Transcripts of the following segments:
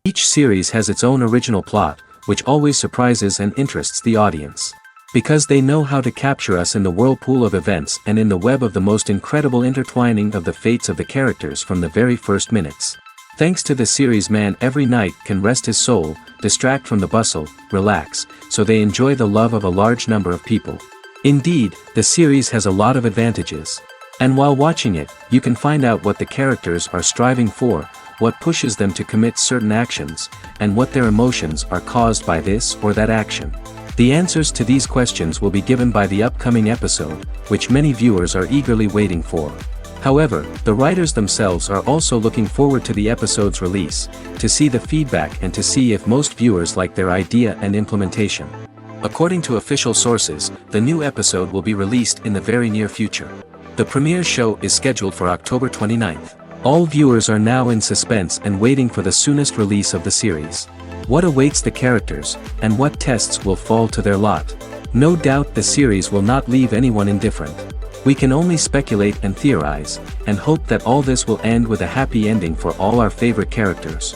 Each series has its own original plot, which always surprises and interests the audience. Because they know how to capture us in the whirlpool of events and in the web of the most incredible intertwining of the fates of the characters from the very first minutes. Thanks to the series, man every night can rest his soul, distract from the bustle, relax, so they enjoy the love of a large number of people. Indeed, the series has a lot of advantages. And while watching it, you can find out what the characters are striving for, what pushes them to commit certain actions, and what their emotions are caused by this or that action. The answers to these questions will be given by the upcoming episode, which many viewers are eagerly waiting for. However, the writers themselves are also looking forward to the episode's release, to see the feedback and to see if most viewers like their idea and implementation. According to official sources, the new episode will be released in the very near future. The premiere show is scheduled for October 29th. All viewers are now in suspense and waiting for the soonest release of the series. What awaits the characters, and what tests will fall to their lot? No doubt the series will not leave anyone indifferent. We can only speculate and theorize, and hope that all this will end with a happy ending for all our favorite characters.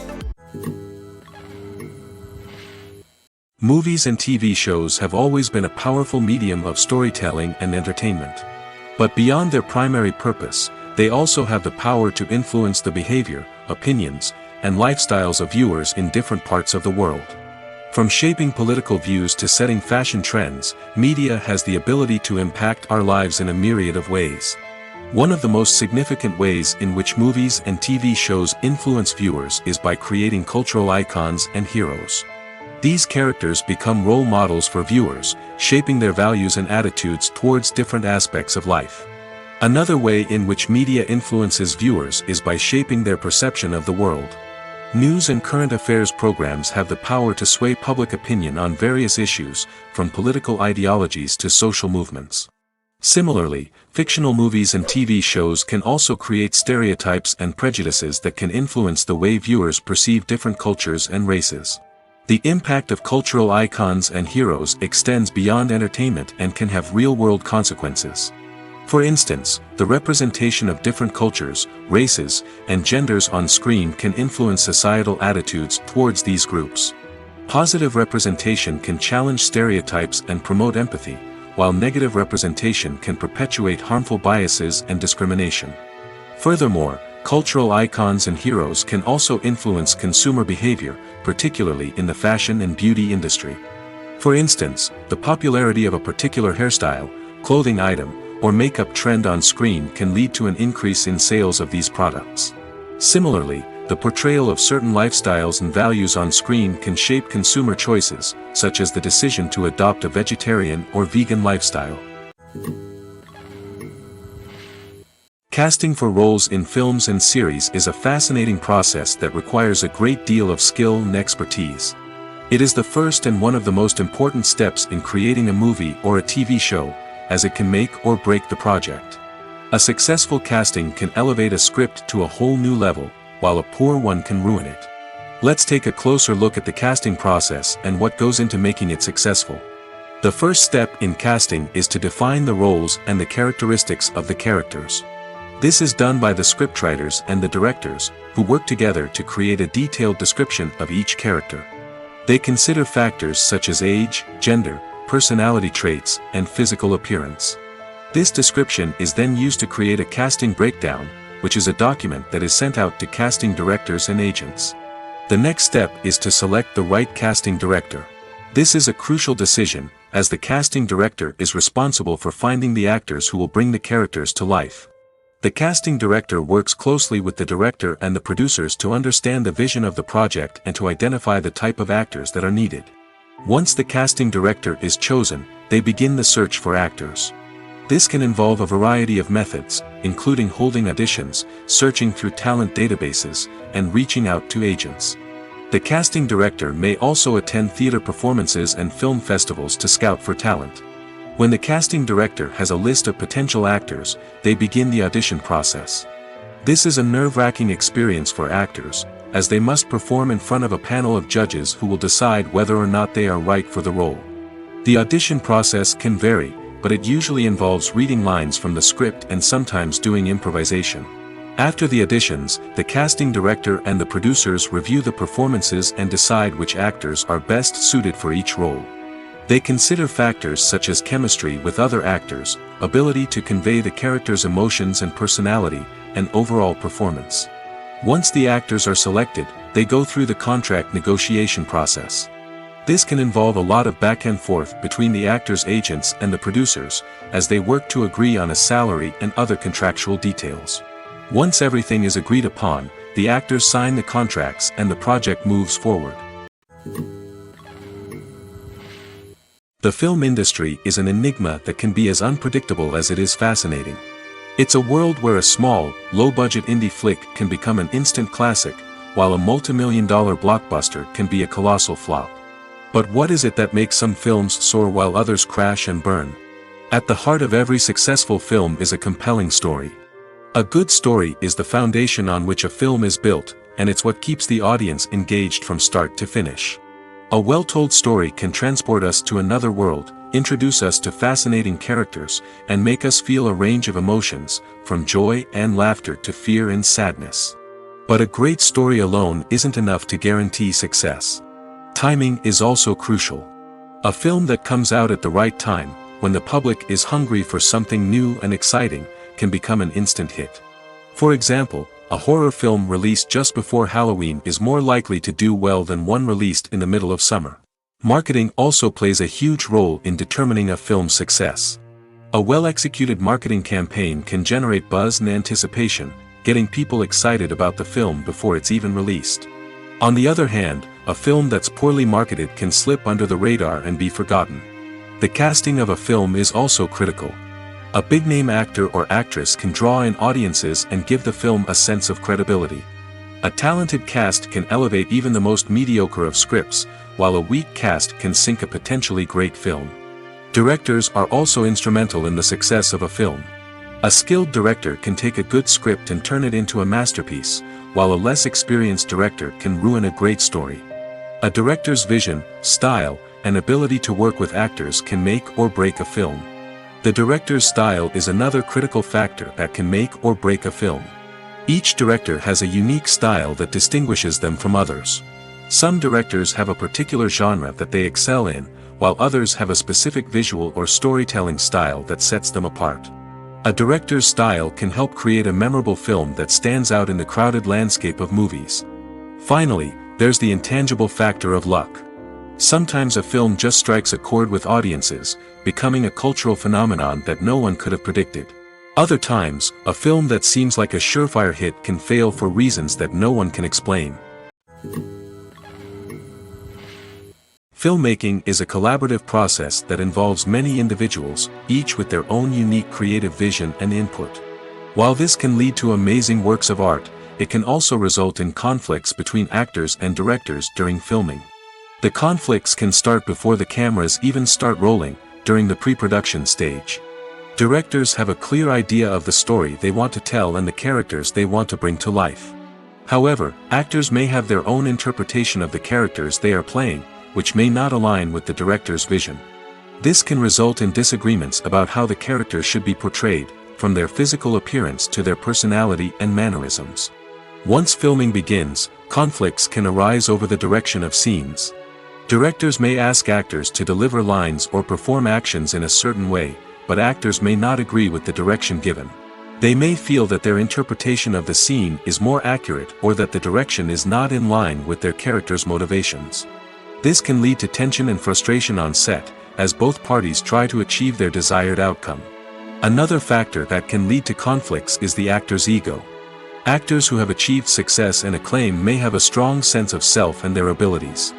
Movies and TV shows have always been a powerful medium of storytelling and entertainment. But beyond their primary purpose, they also have the power to influence the behavior, opinions, and lifestyles of viewers in different parts of the world. From shaping political views to setting fashion trends, media has the ability to impact our lives in a myriad of ways. One of the most significant ways in which movies and TV shows influence viewers is by creating cultural icons and heroes. These characters become role models for viewers, shaping their values and attitudes towards different aspects of life. Another way in which media influences viewers is by shaping their perception of the world. News and current affairs programs have the power to sway public opinion on various issues, from political ideologies to social movements. Similarly, fictional movies and TV shows can also create stereotypes and prejudices that can influence the way viewers perceive different cultures and races. The impact of cultural icons and heroes extends beyond entertainment and can have real-world consequences. For instance, the representation of different cultures, races, and genders on screen can influence societal attitudes towards these groups. Positive representation can challenge stereotypes and promote empathy, while negative representation can perpetuate harmful biases and discrimination. Furthermore, cultural icons and heroes can also influence consumer behavior, particularly in the fashion and beauty industry. For instance, the popularity of a particular hairstyle, clothing item, or makeup trend on screen can lead to an increase in sales of these products. Similarly, the portrayal of certain lifestyles and values on screen can shape consumer choices, such as the decision to adopt a vegetarian or vegan lifestyle. Casting for roles in films and series is a fascinating process that requires a great deal of skill and expertise. It is the first and one of the most important steps in creating a movie or a TV show, as it can make or break the project. A successful casting can elevate a script to a whole new level, while a poor one can ruin it. Let's take a closer look at the casting process and what goes into making it successful. The first step in casting is to define the roles and the characteristics of the characters. This is done by the scriptwriters and the directors, who work together to create a detailed description of each character. They consider factors such as age, gender, personality traits, and physical appearance. This description is then used to create a casting breakdown, which is a document that is sent out to casting directors and agents. The next step is to select the right casting director. This is a crucial decision, as the casting director is responsible for finding the actors who will bring the characters to life. The casting director works closely with the director and the producers to understand the vision of the project and to identify the type of actors that are needed. Once the casting director is chosen, they begin the search for actors. This can involve a variety of methods, including holding auditions, searching through talent databases, and reaching out to agents. The casting director may also attend theater performances and film festivals to scout for talent. When the casting director has a list of potential actors, they begin the audition process. This is a nerve-wracking experience for actors, as they must perform in front of a panel of judges who will decide whether or not they are right for the role. The audition process can vary, but it usually involves reading lines from the script and sometimes doing improvisation. After the auditions, the casting director and the producers review the performances and decide which actors are best suited for each role. They consider factors such as chemistry with other actors, ability to convey the character's emotions and personality, and overall performance. Once the actors are selected, they go through the contract negotiation process. This can involve a lot of back and forth between the actors' agents and the producers, as they work to agree on a salary and other contractual details. Once everything is agreed upon, the actors sign the contracts and the project moves forward. The film industry is an enigma that can be as unpredictable as it is fascinating. It's a world where a small, low-budget indie flick can become an instant classic, while a multi-million-dollar blockbuster can be a colossal flop. But what is it that makes some films soar while others crash and burn? At the heart of every successful film is a compelling story. A good story is the foundation on which a film is built, and it's what keeps the audience engaged from start to finish. A well-told story can transport us to another world, introduce us to fascinating characters, and make us feel a range of emotions, from joy and laughter to fear and sadness. But a great story alone isn't enough to guarantee success. Timing is also crucial. A film that comes out at the right time, when the public is hungry for something new and exciting, can become an instant hit. For example, a horror film released just before Halloween is more likely to do well than one released in the middle of summer. Marketing also plays a huge role in determining a film's success. A well-executed marketing campaign can generate buzz and anticipation, getting people excited about the film before it's even released. On the other hand, a film that's poorly marketed can slip under the radar and be forgotten. The casting of a film is also critical. A big-name actor or actress can draw in audiences and give the film a sense of credibility. A talented cast can elevate even the most mediocre of scripts, while a weak cast can sink a potentially great film. Directors are also instrumental in the success of a film. A skilled director can take a good script and turn it into a masterpiece, while a less experienced director can ruin a great story. A director's vision, style, and ability to work with actors can make or break a film. The director's style is another critical factor that can make or break a film. Each director has a unique style that distinguishes them from others. Some directors have a particular genre that they excel in, while others have a specific visual or storytelling style that sets them apart. A director's style can help create a memorable film that stands out in the crowded landscape of movies. Finally, there's the intangible factor of luck. Sometimes a film just strikes a chord with audiences, becoming a cultural phenomenon that no one could have predicted. Other times, a film that seems like a surefire hit can fail for reasons that no one can explain. Filmmaking is a collaborative process that involves many individuals, each with their own unique creative vision and input. While this can lead to amazing works of art, it can also result in conflicts between actors and directors during filming. The conflicts can start before the cameras even start rolling, during the pre-production stage. Directors have a clear idea of the story they want to tell and the characters they want to bring to life. However, actors may have their own interpretation of the characters they are playing, which may not align with the director's vision. This can result in disagreements about how the characters should be portrayed, from their physical appearance to their personality and mannerisms. Once filming begins, conflicts can arise over the direction of scenes. Directors may ask actors to deliver lines or perform actions in a certain way, but actors may not agree with the direction given. They may feel that their interpretation of the scene is more accurate or that the direction is not in line with their character's motivations. This can lead to tension and frustration on set, as both parties try to achieve their desired outcome. Another factor that can lead to conflicts is the actor's ego. Actors who have achieved success and acclaim may have a strong sense of self and their abilities.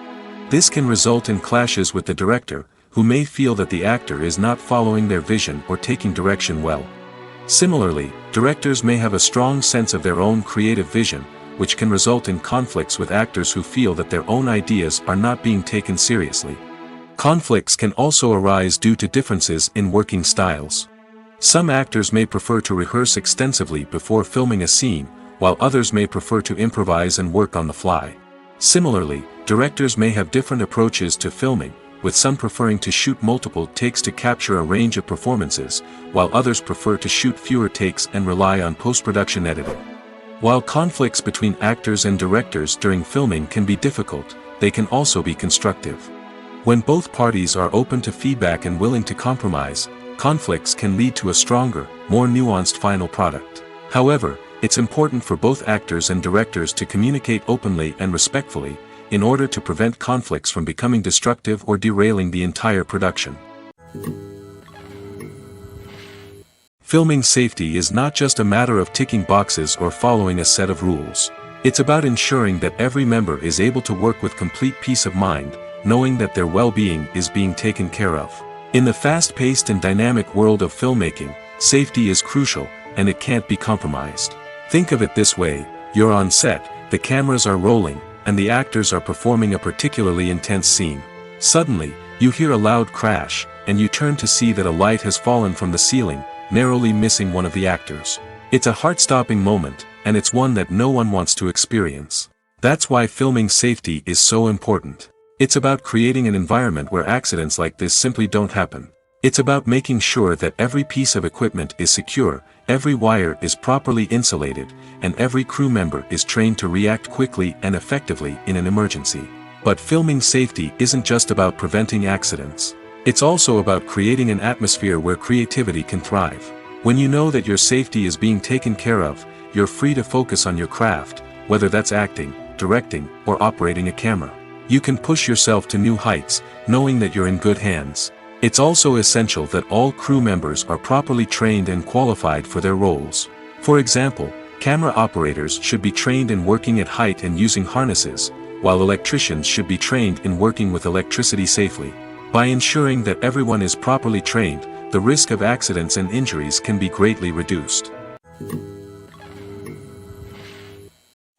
This can result in clashes with the director, who may feel that the actor is not following their vision or taking direction well. Similarly, directors may have a strong sense of their own creative vision, which can result in conflicts with actors who feel that their own ideas are not being taken seriously. Conflicts can also arise due to differences in working styles. Some actors may prefer to rehearse extensively before filming a scene, while others may prefer to improvise and work on the fly. Similarly, directors may have different approaches to filming, with some preferring to shoot multiple takes to capture a range of performances, while others prefer to shoot fewer takes and rely on post-production editing. While conflicts between actors and directors during filming can be difficult, they can also be constructive. When both parties are open to feedback and willing to compromise, conflicts can lead to a stronger, more nuanced final product. However, it's important for both actors and directors to communicate openly and respectfully, in order to prevent conflicts from becoming destructive or derailing the entire production. Filming safety is not just a matter of ticking boxes or following a set of rules. It's about ensuring that every member is able to work with complete peace of mind, knowing that their well-being is being taken care of. In the fast-paced and dynamic world of filmmaking, safety is crucial, and it can't be compromised. Think of it this way: you're on set, the cameras are rolling, and the actors are performing a particularly intense scene. Suddenly, you hear a loud crash, and you turn to see that a light has fallen from the ceiling, narrowly missing one of the actors. It's a heart-stopping moment, and it's one that no one wants to experience. That's why filming safety is so important. It's about creating an environment where accidents like this simply don't happen. It's about making sure that every piece of equipment is secure, every wire is properly insulated, and every crew member is trained to react quickly and effectively in an emergency. But filming safety isn't just about preventing accidents. It's also about creating an atmosphere where creativity can thrive. When you know that your safety is being taken care of, you're free to focus on your craft, whether that's acting, directing, or operating a camera. You can push yourself to new heights, knowing that you're in good hands. It's also essential that all crew members are properly trained and qualified for their roles. For example, camera operators should be trained in working at height and using harnesses, while electricians should be trained in working with electricity safely. By ensuring that everyone is properly trained, the risk of accidents and injuries can be greatly reduced.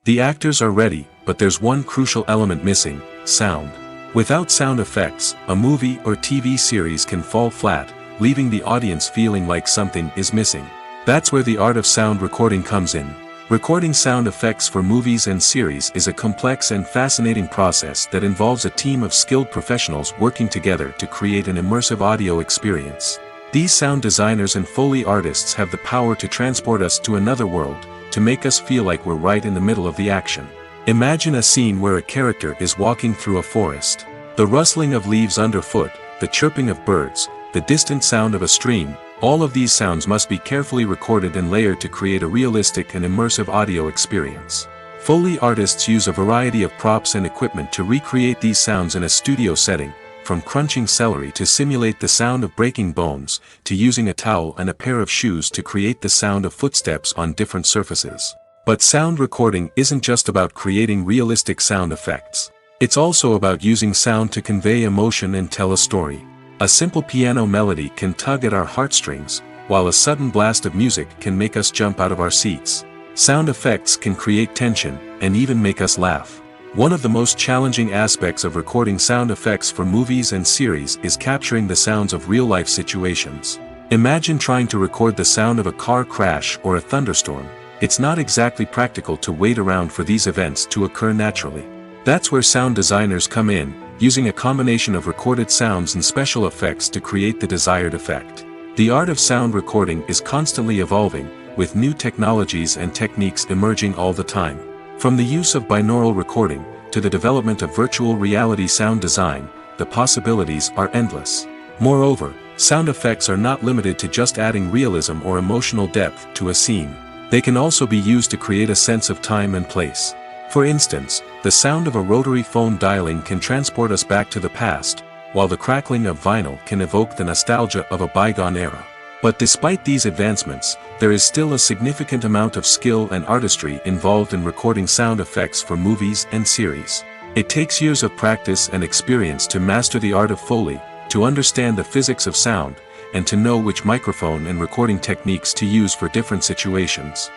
The actors are ready, but there's one crucial element missing: sound. Without sound effects, a movie or TV series can fall flat, leaving the audience feeling like something is missing. That's where the art of sound recording comes in. Recording sound effects for movies and series is a complex and fascinating process that involves a team of skilled professionals working together to create an immersive audio experience. These sound designers and Foley artists have the power to transport us to another world, to make us feel like we're right in the middle of the action. Imagine a scene where a character is walking through a forest. The rustling of leaves underfoot, the chirping of birds, the distant sound of a stream, all of these sounds must be carefully recorded and layered to create a realistic and immersive audio experience. Foley artists use a variety of props and equipment to recreate these sounds in a studio setting, from crunching celery to simulate the sound of breaking bones, to using a towel and a pair of shoes to create the sound of footsteps on different surfaces. But sound recording isn't just about creating realistic sound effects. It's also about using sound to convey emotion and tell a story. A simple piano melody can tug at our heartstrings, while a sudden blast of music can make us jump out of our seats. Sound effects can create tension, and even make us laugh. One of the most challenging aspects of recording sound effects for movies and series is capturing the sounds of real-life situations. Imagine trying to record the sound of a car crash or a thunderstorm. It's not exactly practical to wait around for these events to occur naturally. That's where sound designers come in, using a combination of recorded sounds and special effects to create the desired effect. The art of sound recording is constantly evolving, with new technologies and techniques emerging all the time. From the use of binaural recording, to the development of virtual reality sound design, the possibilities are endless. Moreover, Sound effects are not limited to just adding realism or emotional depth to a scene. They can also be used to create a sense of time and place. For instance, the sound of a rotary phone dialing can transport us back to the past, while the crackling of vinyl can evoke the nostalgia of a bygone era. But despite these advancements, there is still a significant amount of skill and artistry involved in recording sound effects for movies and series. It takes years of practice and experience to master the art of Foley, to understand the physics of sound, and to know which microphone and recording techniques to use for different situations.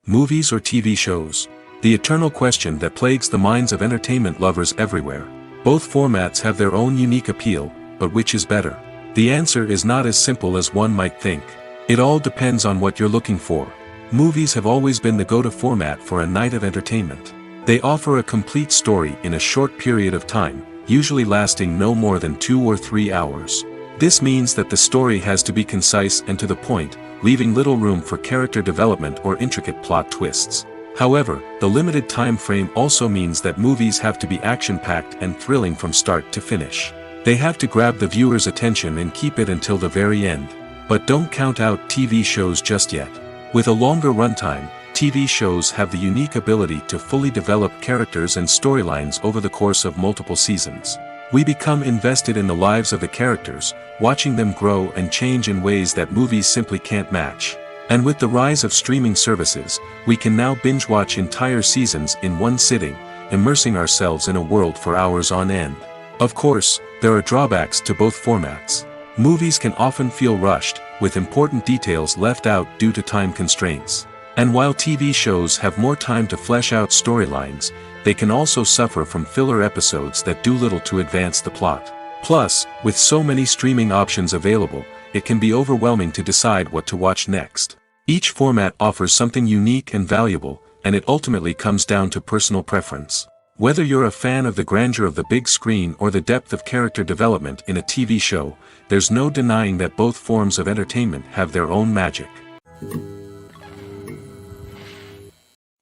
Movies or TV shows? The eternal question that plagues the minds of entertainment lovers everywhere. Both formats have their own unique appeal, but which is better? The answer is not as simple as one might think. It all depends on what you're looking for. Movies have always been the go-to format for a night of entertainment. They offer a complete story in a short period of time, usually lasting no more than 2 or 3 hours. This means that the story has to be concise and to the point, leaving little room for character development or intricate plot twists. However, the limited time frame also means that movies have to be action-packed and thrilling from start to finish. They have to grab the viewer's attention and keep it until the very end. But don't count out TV shows just yet. With a longer runtime, TV shows have the unique ability to fully develop characters and storylines over the course of multiple seasons. We become invested in the lives of the characters, watching them grow and change in ways that movies simply can't match. And with the rise of streaming services, we can now binge-watch entire seasons in one sitting, immersing ourselves in a world for hours on end. Of course, there are drawbacks to both formats. Movies can often feel rushed, with important details left out due to time constraints. And while TV shows have more time to flesh out storylines, they can also suffer from filler episodes that do little to advance the plot. Plus, with so many streaming options available, it can be overwhelming to decide what to watch next. Each format offers something unique and valuable, and it ultimately comes down to personal preference. Whether you're a fan of the grandeur of the big screen or the depth of character development in a TV show, there's no denying that both forms of entertainment have their own magic.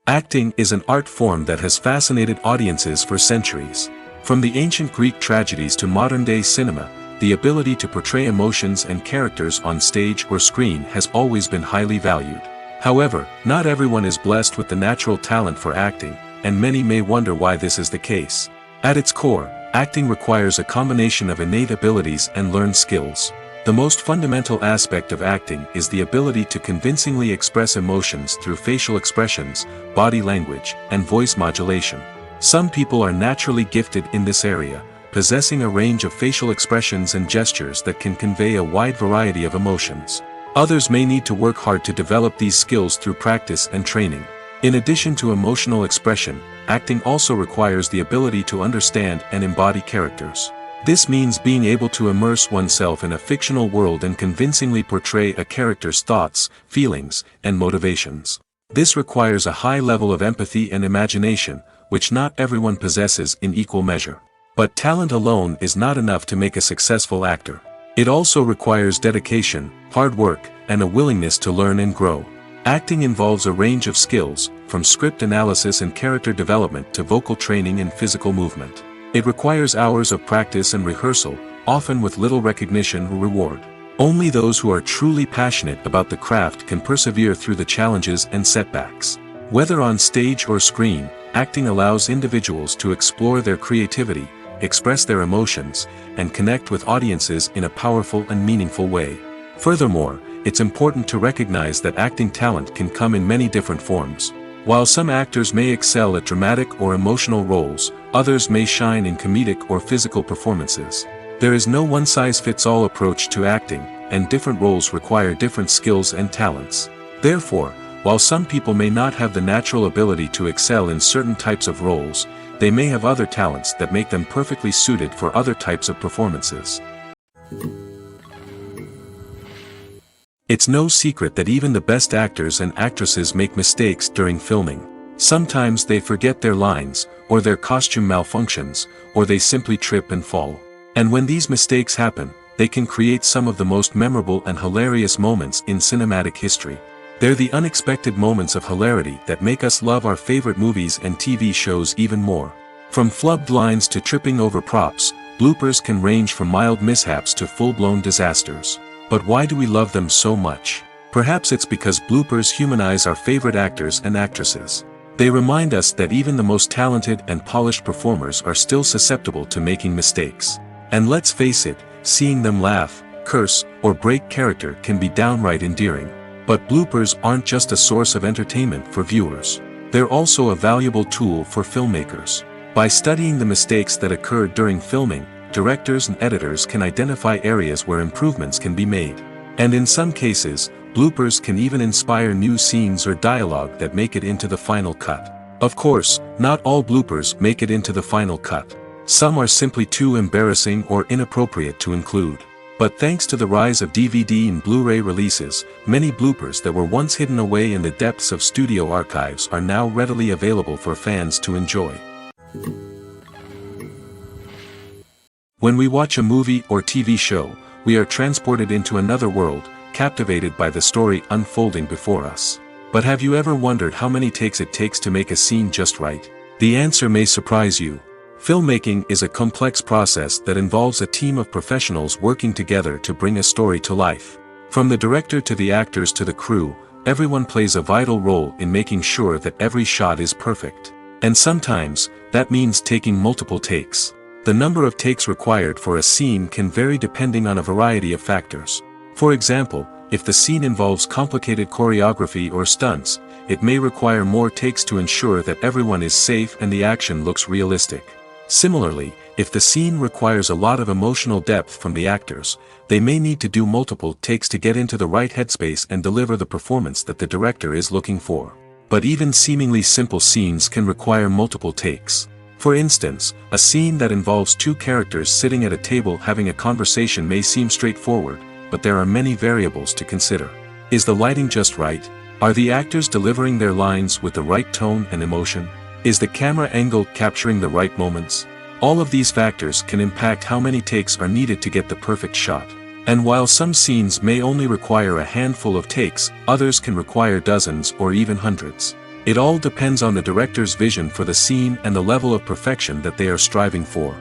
Acting is an art form that has fascinated audiences for centuries. From the ancient Greek tragedies to modern-day cinema, the ability to portray emotions and characters on stage or screen has always been highly valued. However, not everyone is blessed with the natural talent for acting, and many may wonder why this is the case. At its core, acting requires a combination of innate abilities and learned skills. The most fundamental aspect of acting is the ability to convincingly express emotions through facial expressions, body language, and voice modulation. Some people are naturally gifted in this area, possessing a range of facial expressions and gestures that can convey a wide variety of emotions. Others may need to work hard to develop these skills through practice and training. In addition to emotional expression, acting also requires the ability to understand and embody characters. This means being able to immerse oneself in a fictional world and convincingly portray a character's thoughts, feelings, and motivations. This requires a high level of empathy and imagination, which not everyone possesses in equal measure. But talent alone is not enough to make a successful actor. It also requires dedication, hard work, and a willingness to learn and grow. Acting involves a range of skills, from script analysis and character development to vocal training and physical movement. It requires hours of practice and rehearsal, often with little recognition or reward. Only those who are truly passionate about the craft can persevere through the challenges and setbacks. Whether on stage or screen, acting allows individuals to explore their creativity, express their emotions, and connect with audiences in a powerful and meaningful way. Furthermore, it's important to recognize that acting talent can come in many different forms. While some actors may excel at dramatic or emotional roles, others may shine in comedic or physical performances. There is no one-size-fits-all approach to acting, and different roles require different skills and talents. Therefore, while some people may not have the natural ability to excel in certain types of roles, they may have other talents that make them perfectly suited for other types of performances. It's no secret that even the best actors and actresses make mistakes during filming. Sometimes they forget their lines, or their costume malfunctions, or they simply trip and fall. And when these mistakes happen, they can create some of the most memorable and hilarious moments in cinematic history. They're the unexpected moments of hilarity that make us love our favorite movies and TV shows even more. From flubbed lines to tripping over props, bloopers can range from mild mishaps to full-blown disasters. But why do we love them so much? Perhaps it's because bloopers humanize our favorite actors and actresses. They remind us that even the most talented and polished performers are still susceptible to making mistakes. And let's face it, seeing them laugh, curse, or break character can be downright endearing. But bloopers aren't just a source of entertainment for viewers. They're also a valuable tool for filmmakers. By studying the mistakes that occurred during filming, directors and editors can identify areas where improvements can be made. And in some cases, bloopers can even inspire new scenes or dialogue that make it into the final cut. Of course, not all bloopers make it into the final cut. Some are simply too embarrassing or inappropriate to include. But thanks to the rise of DVD and Blu-ray releases, many bloopers that were once hidden away in the depths of studio archives are now readily available for fans to enjoy. When we watch a movie or TV show, we are transported into another world, captivated by the story unfolding before us. But have you ever wondered how many takes it takes to make a scene just right? The answer may surprise you. Filmmaking is a complex process that involves a team of professionals working together to bring a story to life. From the director to the actors to the crew, everyone plays a vital role in making sure that every shot is perfect. And sometimes, that means taking multiple takes. The number of takes required for a scene can vary depending on a variety of factors. For example, if the scene involves complicated choreography or stunts, it may require more takes to ensure that everyone is safe and the action looks realistic. Similarly, if the scene requires a lot of emotional depth from the actors, they may need to do multiple takes to get into the right headspace and deliver the performance that the director is looking for. But even seemingly simple scenes can require multiple takes. For instance, a scene that involves two characters sitting at a table having a conversation may seem straightforward, but there are many variables to consider. Is the lighting just right? Are the actors delivering their lines with the right tone and emotion? Is the camera angle capturing the right moments? All of these factors can impact how many takes are needed to get the perfect shot. And while some scenes may only require a handful of takes, others can require dozens or even hundreds. It all depends on the director's vision for the scene and the level of perfection that they are striving for.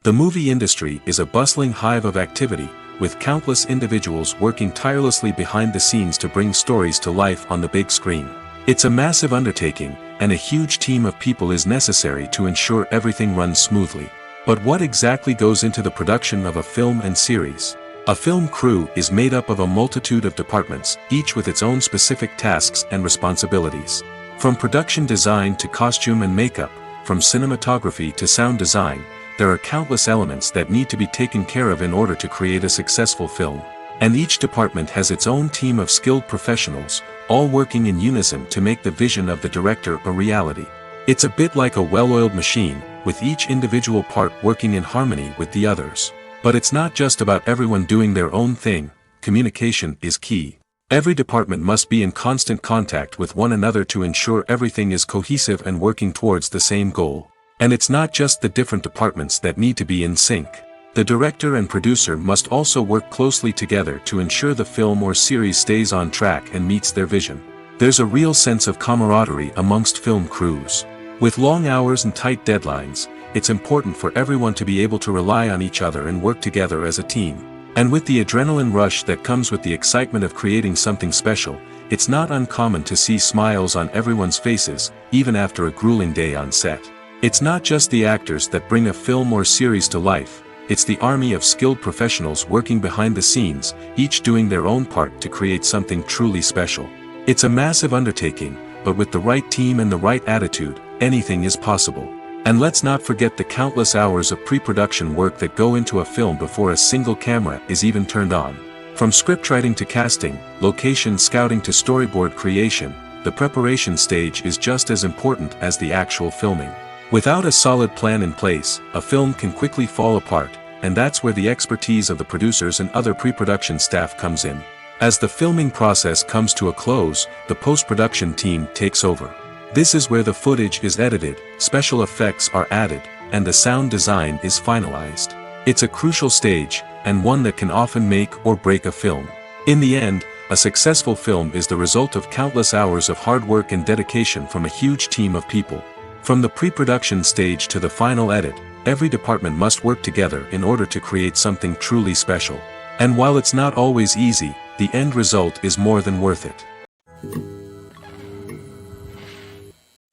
The movie industry is a bustling hive of activity, with countless individuals working tirelessly behind the scenes to bring stories to life on the big screen. It's a massive undertaking, and a huge team of people is necessary to ensure everything runs smoothly. But what exactly goes into the production of a film and series? A film crew is made up of a multitude of departments, each with its own specific tasks and responsibilities. From production design to costume and makeup, from cinematography to sound design, there are countless elements that need to be taken care of in order to create a successful film. And each department has its own team of skilled professionals, all working in unison to make the vision of the director a reality. It's a bit like a well-oiled machine, with each individual part working in harmony with the others. But it's not just about everyone doing their own thing. Communication is key. Every department must be in constant contact with one another to ensure everything is cohesive and working towards the same goal. And it's not just the different departments that need to be in sync. The director and producer must also work closely together to ensure the film or series stays on track and meets their vision. There's a real sense of camaraderie amongst film crews. With long hours and tight deadlines, it's important for everyone to be able to rely on each other and work together as a team. And with the adrenaline rush that comes with the excitement of creating something special, it's not uncommon to see smiles on everyone's faces, even after a grueling day on set. It's not just the actors that bring a film or series to life, it's the army of skilled professionals working behind the scenes, each doing their own part to create something truly special. It's a massive undertaking, but with the right team and the right attitude, anything is possible. And let's not forget the countless hours of pre-production work that go into a film before a single camera is even turned on. From scriptwriting to casting, location scouting to storyboard creation, the preparation stage is just as important as the actual filming. Without a solid plan in place, a film can quickly fall apart, and that's where the expertise of the producers and other pre-production staff comes in. As the filming process comes to a close, the post-production team takes over. This is where the footage is edited, special effects are added, and the sound design is finalized. It's a crucial stage, and one that can often make or break a film. In the end, a successful film is the result of countless hours of hard work and dedication from a huge team of people. From the pre-production stage to the final edit, every department must work together in order to create something truly special. And while it's not always easy, the end result is more than worth it.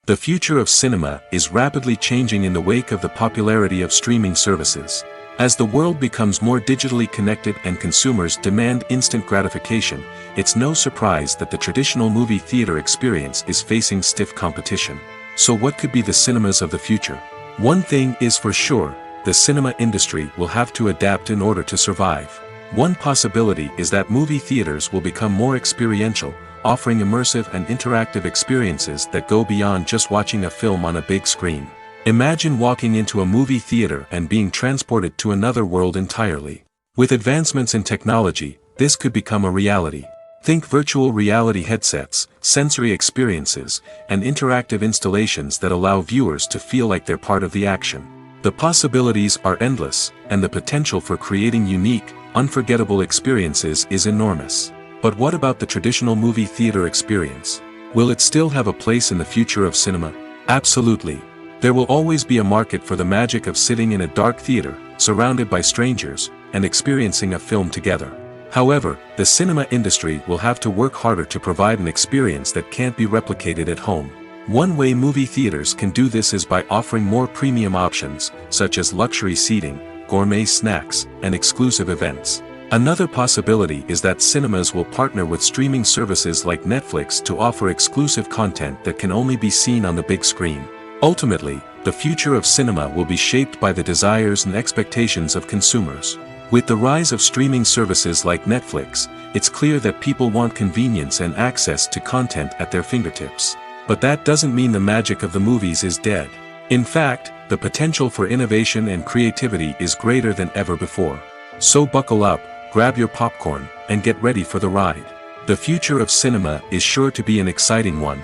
The future of cinema is rapidly changing in the wake of the popularity of streaming services. As the world becomes more digitally connected and consumers demand instant gratification, it's no surprise that the traditional movie theater experience is facing stiff competition. So what could be the cinemas of the future? One thing is for sure, the cinema industry will have to adapt in order to survive. One possibility is that movie theaters will become more experiential, offering immersive and interactive experiences that go beyond just watching a film on a big screen. Imagine walking into a movie theater and being transported to another world entirely. With advancements in technology, this could become a reality. Think virtual reality headsets, sensory experiences, and interactive installations that allow viewers to feel like they're part of the action. The possibilities are endless, and the potential for creating unique, unforgettable experiences is enormous. But what about the traditional movie theater experience? Will it still have a place in the future of cinema? Absolutely. There will always be a market for the magic of sitting in a dark theater, surrounded by strangers, and experiencing a film together. However, the cinema industry will have to work harder to provide an experience that can't be replicated at home. One way movie theaters can do this is by offering more premium options, such as luxury seating, gourmet snacks, and exclusive events. Another possibility is that cinemas will partner with streaming services like Netflix to offer exclusive content that can only be seen on the big screen. Ultimately, the future of cinema will be shaped by the desires and expectations of consumers. With the rise of streaming services like Netflix, it's clear that people want convenience and access to content at their fingertips. But that doesn't mean the magic of the movies is dead. In fact, the potential for innovation and creativity is greater than ever before. So buckle up, grab your popcorn, and get ready for the ride. The future of cinema is sure to be an exciting one.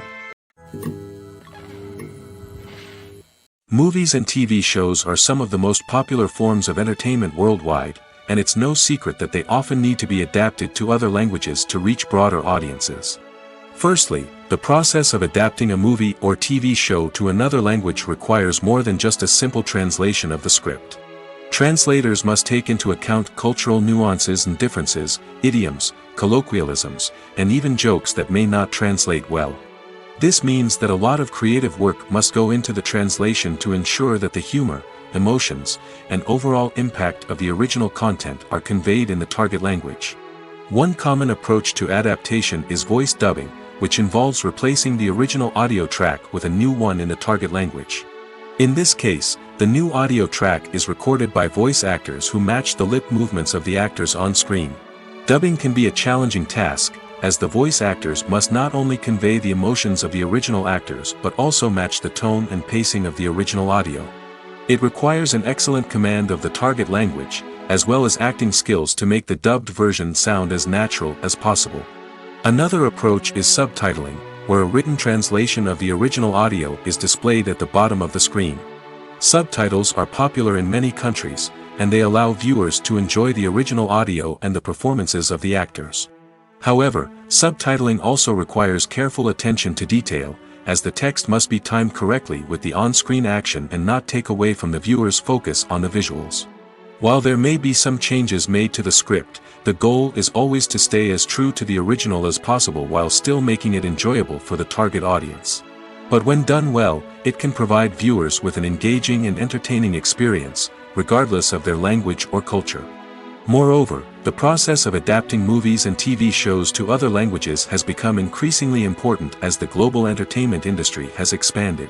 Movies and TV shows are some of the most popular forms of entertainment worldwide, and it's no secret that they often need to be adapted to other languages to reach broader audiences. Firstly, the process of adapting a movie or TV show to another language requires more than just a simple translation of the script. Translators must take into account cultural nuances and differences, idioms, colloquialisms, and even jokes that may not translate well. This means that a lot of creative work must go into the translation to ensure that the humor, emotions, and overall impact of the original content are conveyed in the target language. One common approach to adaptation is voice dubbing, which involves replacing the original audio track with a new one in the target language. In this case, the new audio track is recorded by voice actors who match the lip movements of the actors on screen. Dubbing can be a challenging task, as the voice actors must not only convey the emotions of the original actors but also match the tone and pacing of the original audio. It requires an excellent command of the target language, as well as acting skills to make the dubbed version sound as natural as possible. Another approach is subtitling, where a written translation of the original audio is displayed at the bottom of the screen. Subtitles are popular in many countries, and they allow viewers to enjoy the original audio and the performances of the actors. However, subtitling also requires careful attention to detail, as the text must be timed correctly with the on-screen action and not take away from the viewer's focus on the visuals. While there may be some changes made to the script, the goal is always to stay as true to the original as possible while still making it enjoyable for the target audience. But when done well, it can provide viewers with an engaging and entertaining experience, regardless of their language or culture. Moreover, the process of adapting movies and TV shows to other languages has become increasingly important as the global entertainment industry has expanded.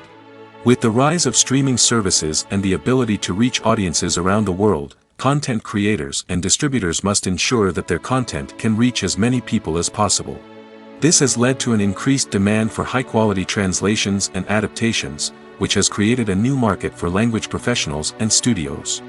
With the rise of streaming services and the ability to reach audiences around the world, content creators and distributors must ensure that their content can reach as many people as possible. This has led to an increased demand for high-quality translations and adaptations, which has created a new market for language professionals and studios.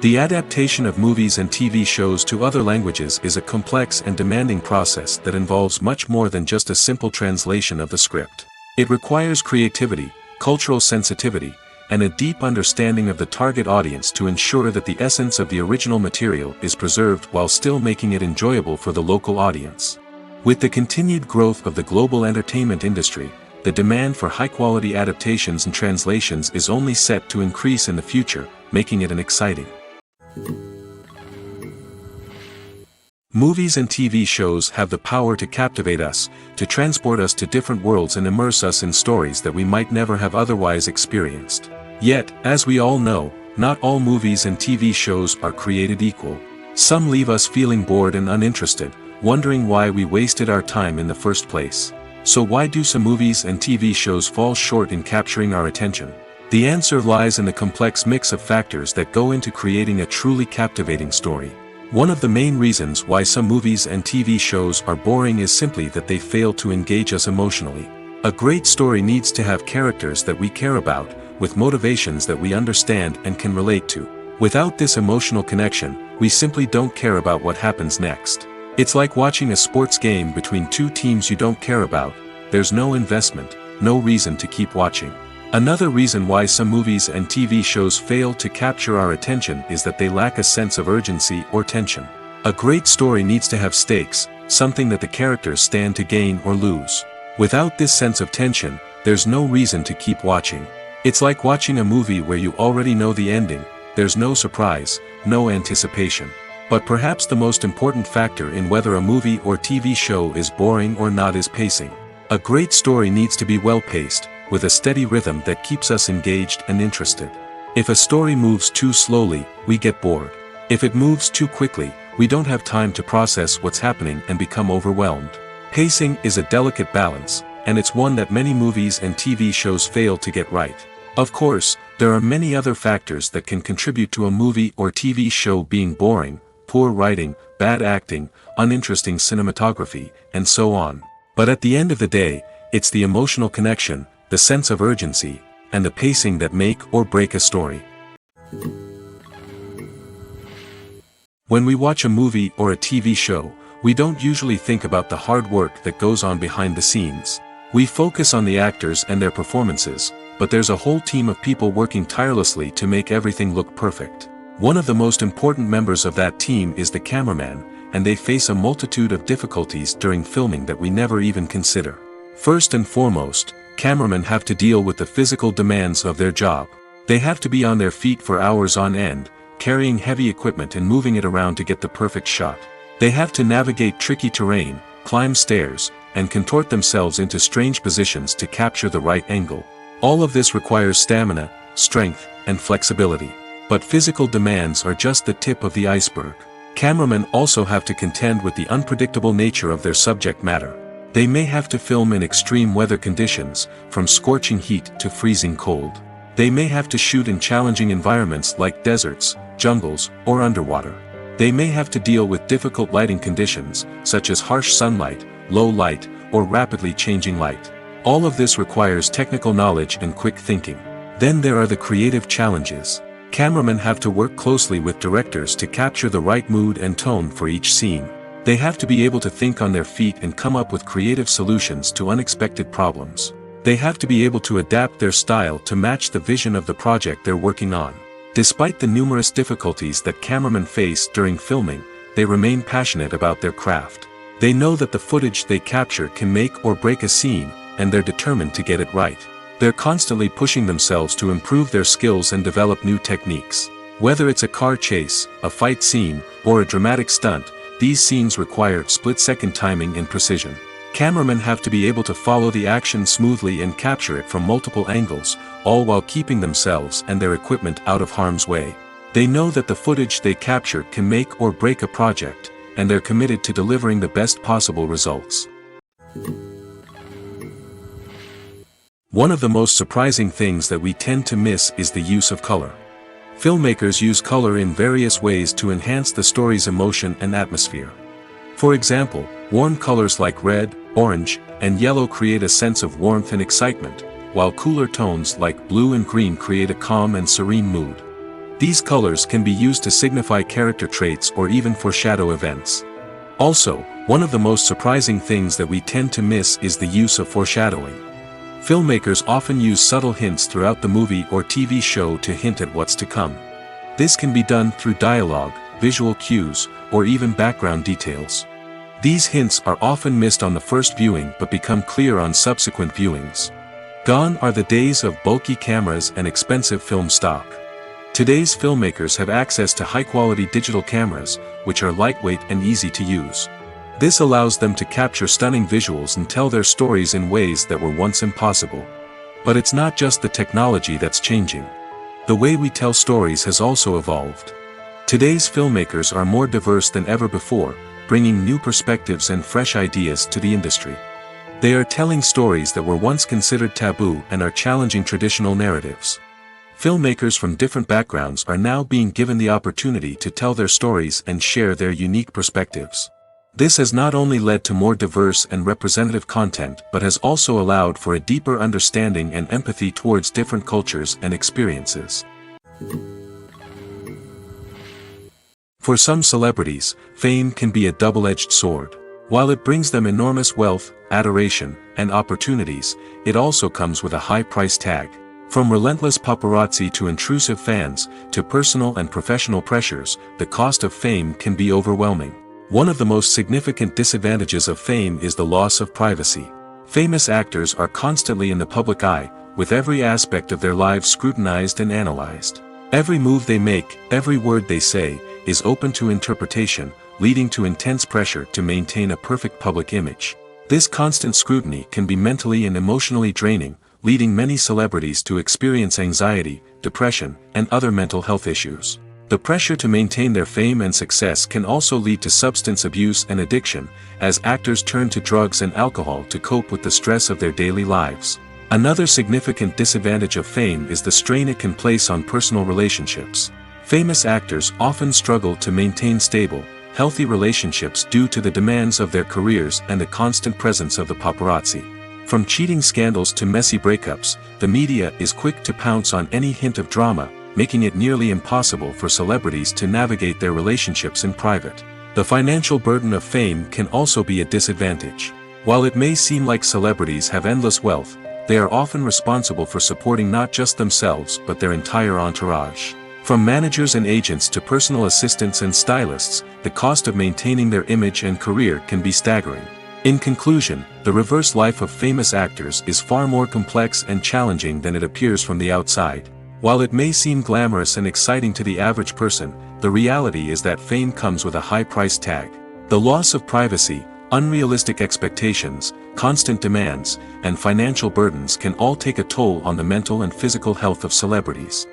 The adaptation of movies and TV shows to other languages is a complex and demanding process that involves much more than just a simple translation of the script. It requires creativity, cultural sensitivity, and a deep understanding of the target audience to ensure that the essence of the original material is preserved while still making it enjoyable for the local audience. With the continued growth of the global entertainment industry, the demand for high-quality adaptations and translations is only set to increase in the future, making it an exciting. Movies and TV shows have the power to captivate us, to transport us to different worlds and immerse us in stories that we might never have otherwise experienced. Yet, as we all know, not all movies and TV shows are created equal. Some leave us feeling bored and uninterested, wondering why we wasted our time in the first place. So why do some movies and TV shows fall short in capturing our attention? The answer lies in the complex mix of factors that go into creating a truly captivating story. One of the main reasons why some movies and TV shows are boring is simply that they fail to engage us emotionally. A great story needs to have characters that we care about, with motivations that we understand and can relate to. Without this emotional connection, we simply don't care about what happens next. It's like watching a sports game between two teams you don't care about. There's no investment, no reason to keep watching. Another reason why some movies and TV shows fail to capture our attention is that they lack a sense of urgency or tension. A great story needs to have stakes, something that the characters stand to gain or lose. Without this sense of tension, there's no reason to keep watching. It's like watching a movie where you already know the ending, there's no surprise, no anticipation. But perhaps the most important factor in whether a movie or TV show is boring or not is pacing. A great story needs to be well-paced, with a steady rhythm that keeps us engaged and interested. If a story moves too slowly, we get bored. If it moves too quickly, we don't have time to process what's happening and become overwhelmed. Pacing is a delicate balance, and it's one that many movies and TV shows fail to get right. Of course, there are many other factors that can contribute to a movie or TV show being boring: poor writing, bad acting, uninteresting cinematography, and so on. But at the end of the day, it's the emotional connection, the sense of urgency, and the pacing that make or break a story. When we watch a movie or a TV show, we don't usually think about the hard work that goes on behind the scenes. We focus on the actors and their performances, but there's a whole team of people working tirelessly to make everything look perfect. One of the most important members of that team is the cameraman, and they face a multitude of difficulties during filming that we never even consider. First and foremost, cameramen have to deal with the physical demands of their job. They have to be on their feet for hours on end, carrying heavy equipment and moving it around to get the perfect shot. They have to navigate tricky terrain, climb stairs, and contort themselves into strange positions to capture the right angle. All of this requires stamina, strength, and flexibility. But physical demands are just the tip of the iceberg. Cameramen also have to contend with the unpredictable nature of their subject matter. They may have to film in extreme weather conditions, from scorching heat to freezing cold. They may have to shoot in challenging environments like deserts, jungles, or underwater. They may have to deal with difficult lighting conditions, such as harsh sunlight, low light, or rapidly changing light. All of this requires technical knowledge and quick thinking. Then there are the creative challenges. Cameramen have to work closely with directors to capture the right mood and tone for each scene. They have to be able to think on their feet and come up with creative solutions to unexpected problems. They have to be able to adapt their style to match the vision of the project they're working on. Despite the numerous difficulties that cameramen face during filming, they remain passionate about their craft. They know that the footage they capture can make or break a scene, and they're determined to get it right. They're constantly pushing themselves to improve their skills and develop new techniques. Whether it's a car chase, a fight scene, or a dramatic stunt, these scenes require split-second timing and precision. Cameramen have to be able to follow the action smoothly and capture it from multiple angles, all while keeping themselves and their equipment out of harm's way. They know that the footage they capture can make or break a project, and they're committed to delivering the best possible results. One of the most surprising things that we tend to miss is the use of color. Filmmakers use color in various ways to enhance the story's emotion and atmosphere. For example, warm colors like red, orange, and yellow create a sense of warmth and excitement, while cooler tones like blue and green create a calm and serene mood. These colors can be used to signify character traits or even foreshadow events. Also, one of the most surprising things that we tend to miss is the use of foreshadowing. Filmmakers often use subtle hints throughout the movie or TV show to hint at what's to come. This can be done through dialogue, visual cues, or even background details. These hints are often missed on the first viewing but become clear on subsequent viewings. Gone are the days of bulky cameras and expensive film stock. Today's filmmakers have access to high-quality digital cameras, which are lightweight and easy to use. This allows them to capture stunning visuals and tell their stories in ways that were once impossible. But it's not just the technology that's changing. The way we tell stories has also evolved. Today's filmmakers are more diverse than ever before, bringing new perspectives and fresh ideas to the industry. They are telling stories that were once considered taboo and are challenging traditional narratives. Filmmakers from different backgrounds are now being given the opportunity to tell their stories and share their unique perspectives. This has not only led to more diverse and representative content but has also allowed for a deeper understanding and empathy towards different cultures and experiences. For some celebrities, fame can be a double-edged sword. While it brings them enormous wealth, adoration, and opportunities, it also comes with a high price tag. From relentless paparazzi to intrusive fans, to personal and professional pressures, the cost of fame can be overwhelming. One of the most significant disadvantages of fame is the loss of privacy. Famous actors are constantly in the public eye, with every aspect of their lives scrutinized and analyzed. Every move they make, every word they say, is open to interpretation, leading to intense pressure to maintain a perfect public image. This constant scrutiny can be mentally and emotionally draining, leading many celebrities to experience anxiety, depression, and other mental health issues. The pressure to maintain their fame and success can also lead to substance abuse and addiction, as actors turn to drugs and alcohol to cope with the stress of their daily lives. Another significant disadvantage of fame is the strain it can place on personal relationships. Famous actors often struggle to maintain stable, healthy relationships due to the demands of their careers and the constant presence of the paparazzi. From cheating scandals to messy breakups, the media is quick to pounce on any hint of drama, making it nearly impossible for celebrities to navigate their relationships in private. The financial burden of fame can also be a disadvantage. While it may seem like celebrities have endless wealth, they are often responsible for supporting not just themselves but their entire entourage. From managers and agents to personal assistants and stylists, the cost of maintaining their image and career can be staggering. In conclusion, the reverse life of famous actors is far more complex and challenging than it appears from the outside. While it may seem glamorous and exciting to the average person, the reality is that fame comes with a high price tag. The loss of privacy, unrealistic expectations, constant demands, and financial burdens can all take a toll on the mental and physical health of celebrities.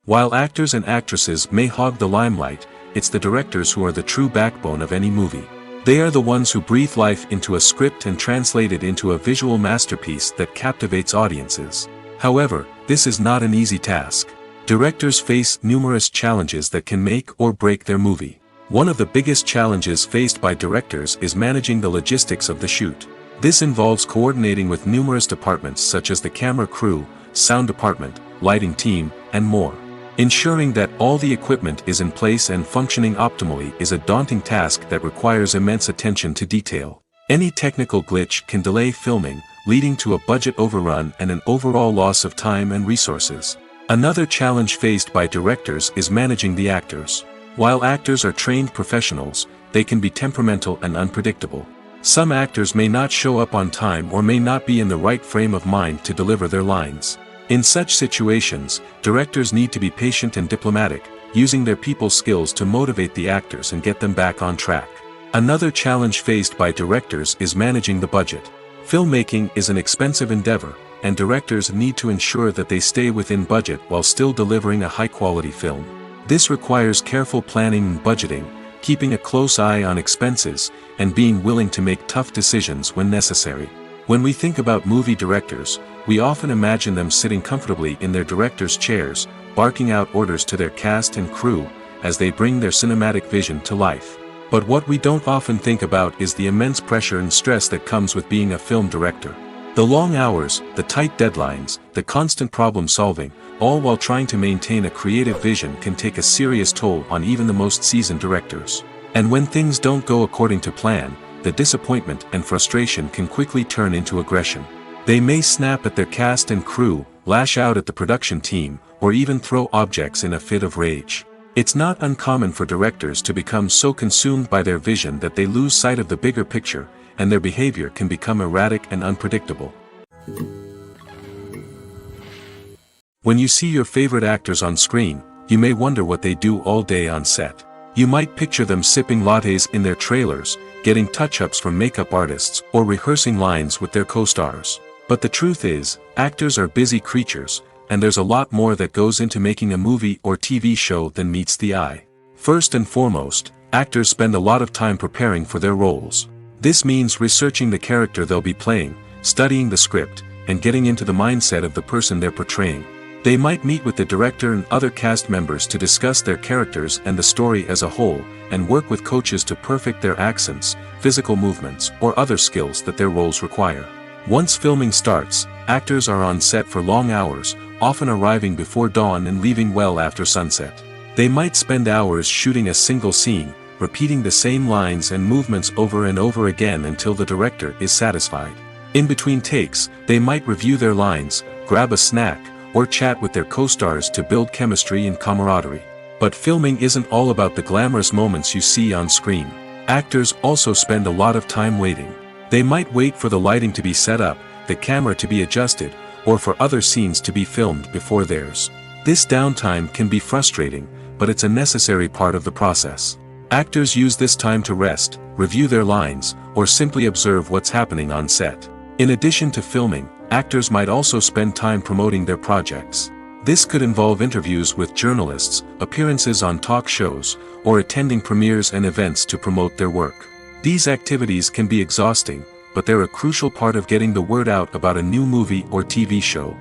While actors and actresses may hog the limelight, it's the directors who are the true backbone of any movie. They are the ones who breathe life into a script and translate it into a visual masterpiece that captivates audiences. However, this is not an easy task. Directors face numerous challenges that can make or break their movie. One of the biggest challenges faced by directors is managing the logistics of the shoot. This involves coordinating with numerous departments such as the camera crew, sound department, lighting team, and more. Ensuring that all the equipment is in place and functioning optimally is a daunting task that requires immense attention to detail. Any technical glitch can delay filming, leading to a budget overrun and an overall loss of time and resources. Another challenge faced by directors is managing the actors. While actors are trained professionals, they can be temperamental and unpredictable. Some actors may not show up on time or may not be in the right frame of mind to deliver their lines. In such situations, directors need to be patient and diplomatic, using their people skills to motivate the actors and get them back on track. Another challenge faced by directors is managing the budget. Filmmaking is an expensive endeavor, and directors need to ensure that they stay within budget while still delivering a high-quality film. This requires careful planning and budgeting, keeping a close eye on expenses, and being willing to make tough decisions when necessary. When we think about movie directors, we often imagine them sitting comfortably in their director's chairs, barking out orders to their cast and crew, as they bring their cinematic vision to life. But what we don't often think about is the immense pressure and stress that comes with being a film director. The long hours, the tight deadlines, the constant problem solving, all while trying to maintain a creative vision can take a serious toll on even the most seasoned directors. And when things don't go according to plan, the disappointment and frustration can quickly turn into aggression. They may snap at their cast and crew, lash out at the production team, or even throw objects in a fit of rage. It's not uncommon for directors to become so consumed by their vision that they lose sight of the bigger picture, and their behavior can become erratic and unpredictable. When you see your favorite actors on screen, you may wonder what they do all day on set. You might picture them sipping lattes in their trailers, getting touch-ups from makeup artists, or rehearsing lines with their co-stars. But the truth is, actors are busy creatures, and there's a lot more that goes into making a movie or TV show than meets the eye. First and foremost, actors spend a lot of time preparing for their roles. This means researching the character they'll be playing, studying the script, and getting into the mindset of the person they're portraying. They might meet with the director and other cast members to discuss their characters and the story as a whole, and work with coaches to perfect their accents, physical movements, or other skills that their roles require. Once filming starts, actors are on set for long hours, often arriving before dawn and leaving well after sunset. They might spend hours shooting a single scene, repeating the same lines and movements over and over again until the director is satisfied. In between takes, they might review their lines, grab a snack, or chat with their co-stars to build chemistry and camaraderie. But filming isn't all about the glamorous moments you see on screen. Actors also spend a lot of time waiting. They might wait for the lighting to be set up, the camera to be adjusted, or for other scenes to be filmed before theirs. This downtime can be frustrating, but it's a necessary part of the process. Actors use this time to rest, review their lines, or simply observe what's happening on set. In addition to filming, actors might also spend time promoting their projects. This could involve interviews with journalists, appearances on talk shows, or attending premieres and events to promote their work. These activities can be exhausting, but they're a crucial part of getting the word out about a new movie or TV show.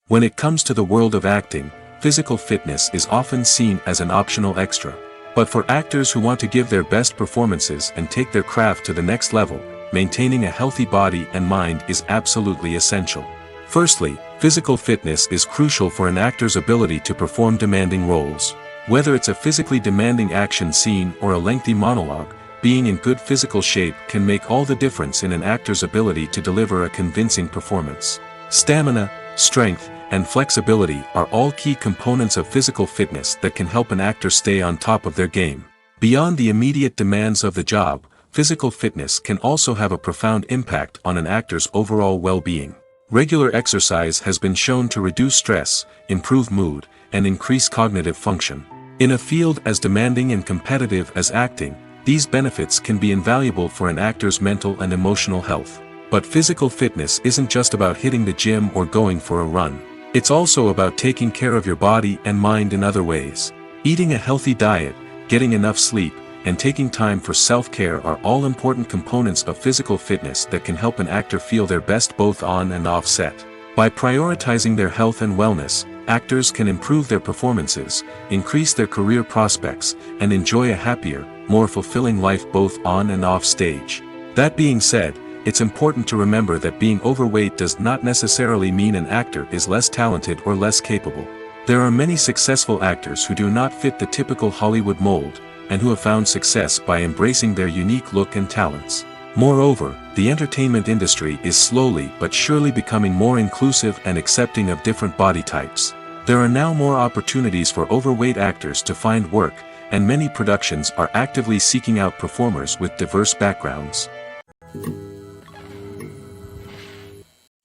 When it comes to the world of acting, physical fitness is often seen as an optional extra. But for actors who want to give their best performances and take their craft to the next level, maintaining a healthy body and mind is absolutely essential. Firstly, physical fitness is crucial for an actor's ability to perform demanding roles. Whether it's a physically demanding action scene or a lengthy monologue, being in good physical shape can make all the difference in an actor's ability to deliver a convincing performance. Stamina, strength, and flexibility are all key components of physical fitness that can help an actor stay on top of their game. Beyond the immediate demands of the job, physical fitness can also have a profound impact on an actor's overall well-being. Regular exercise has been shown to reduce stress, improve mood, and increase cognitive function. In a field as demanding and competitive as acting, these benefits can be invaluable for an actor's mental and emotional health. But physical fitness isn't just about hitting the gym or going for a run. It's also about taking care of your body and mind in other ways. Eating a healthy diet, getting enough sleep, and taking time for self-care are all important components of physical fitness that can help an actor feel their best both on and off set. By prioritizing their health and wellness, actors can improve their performances, increase their career prospects, and enjoy a happier, more fulfilling life both on and off stage. That being said, it's important to remember that being overweight does not necessarily mean an actor is less talented or less capable. There are many successful actors who do not fit the typical Hollywood mold, and who have found success by embracing their unique look and talents. Moreover, the entertainment industry is slowly but surely becoming more inclusive and accepting of different body types. There are now more opportunities for overweight actors to find work, and many productions are actively seeking out performers with diverse backgrounds.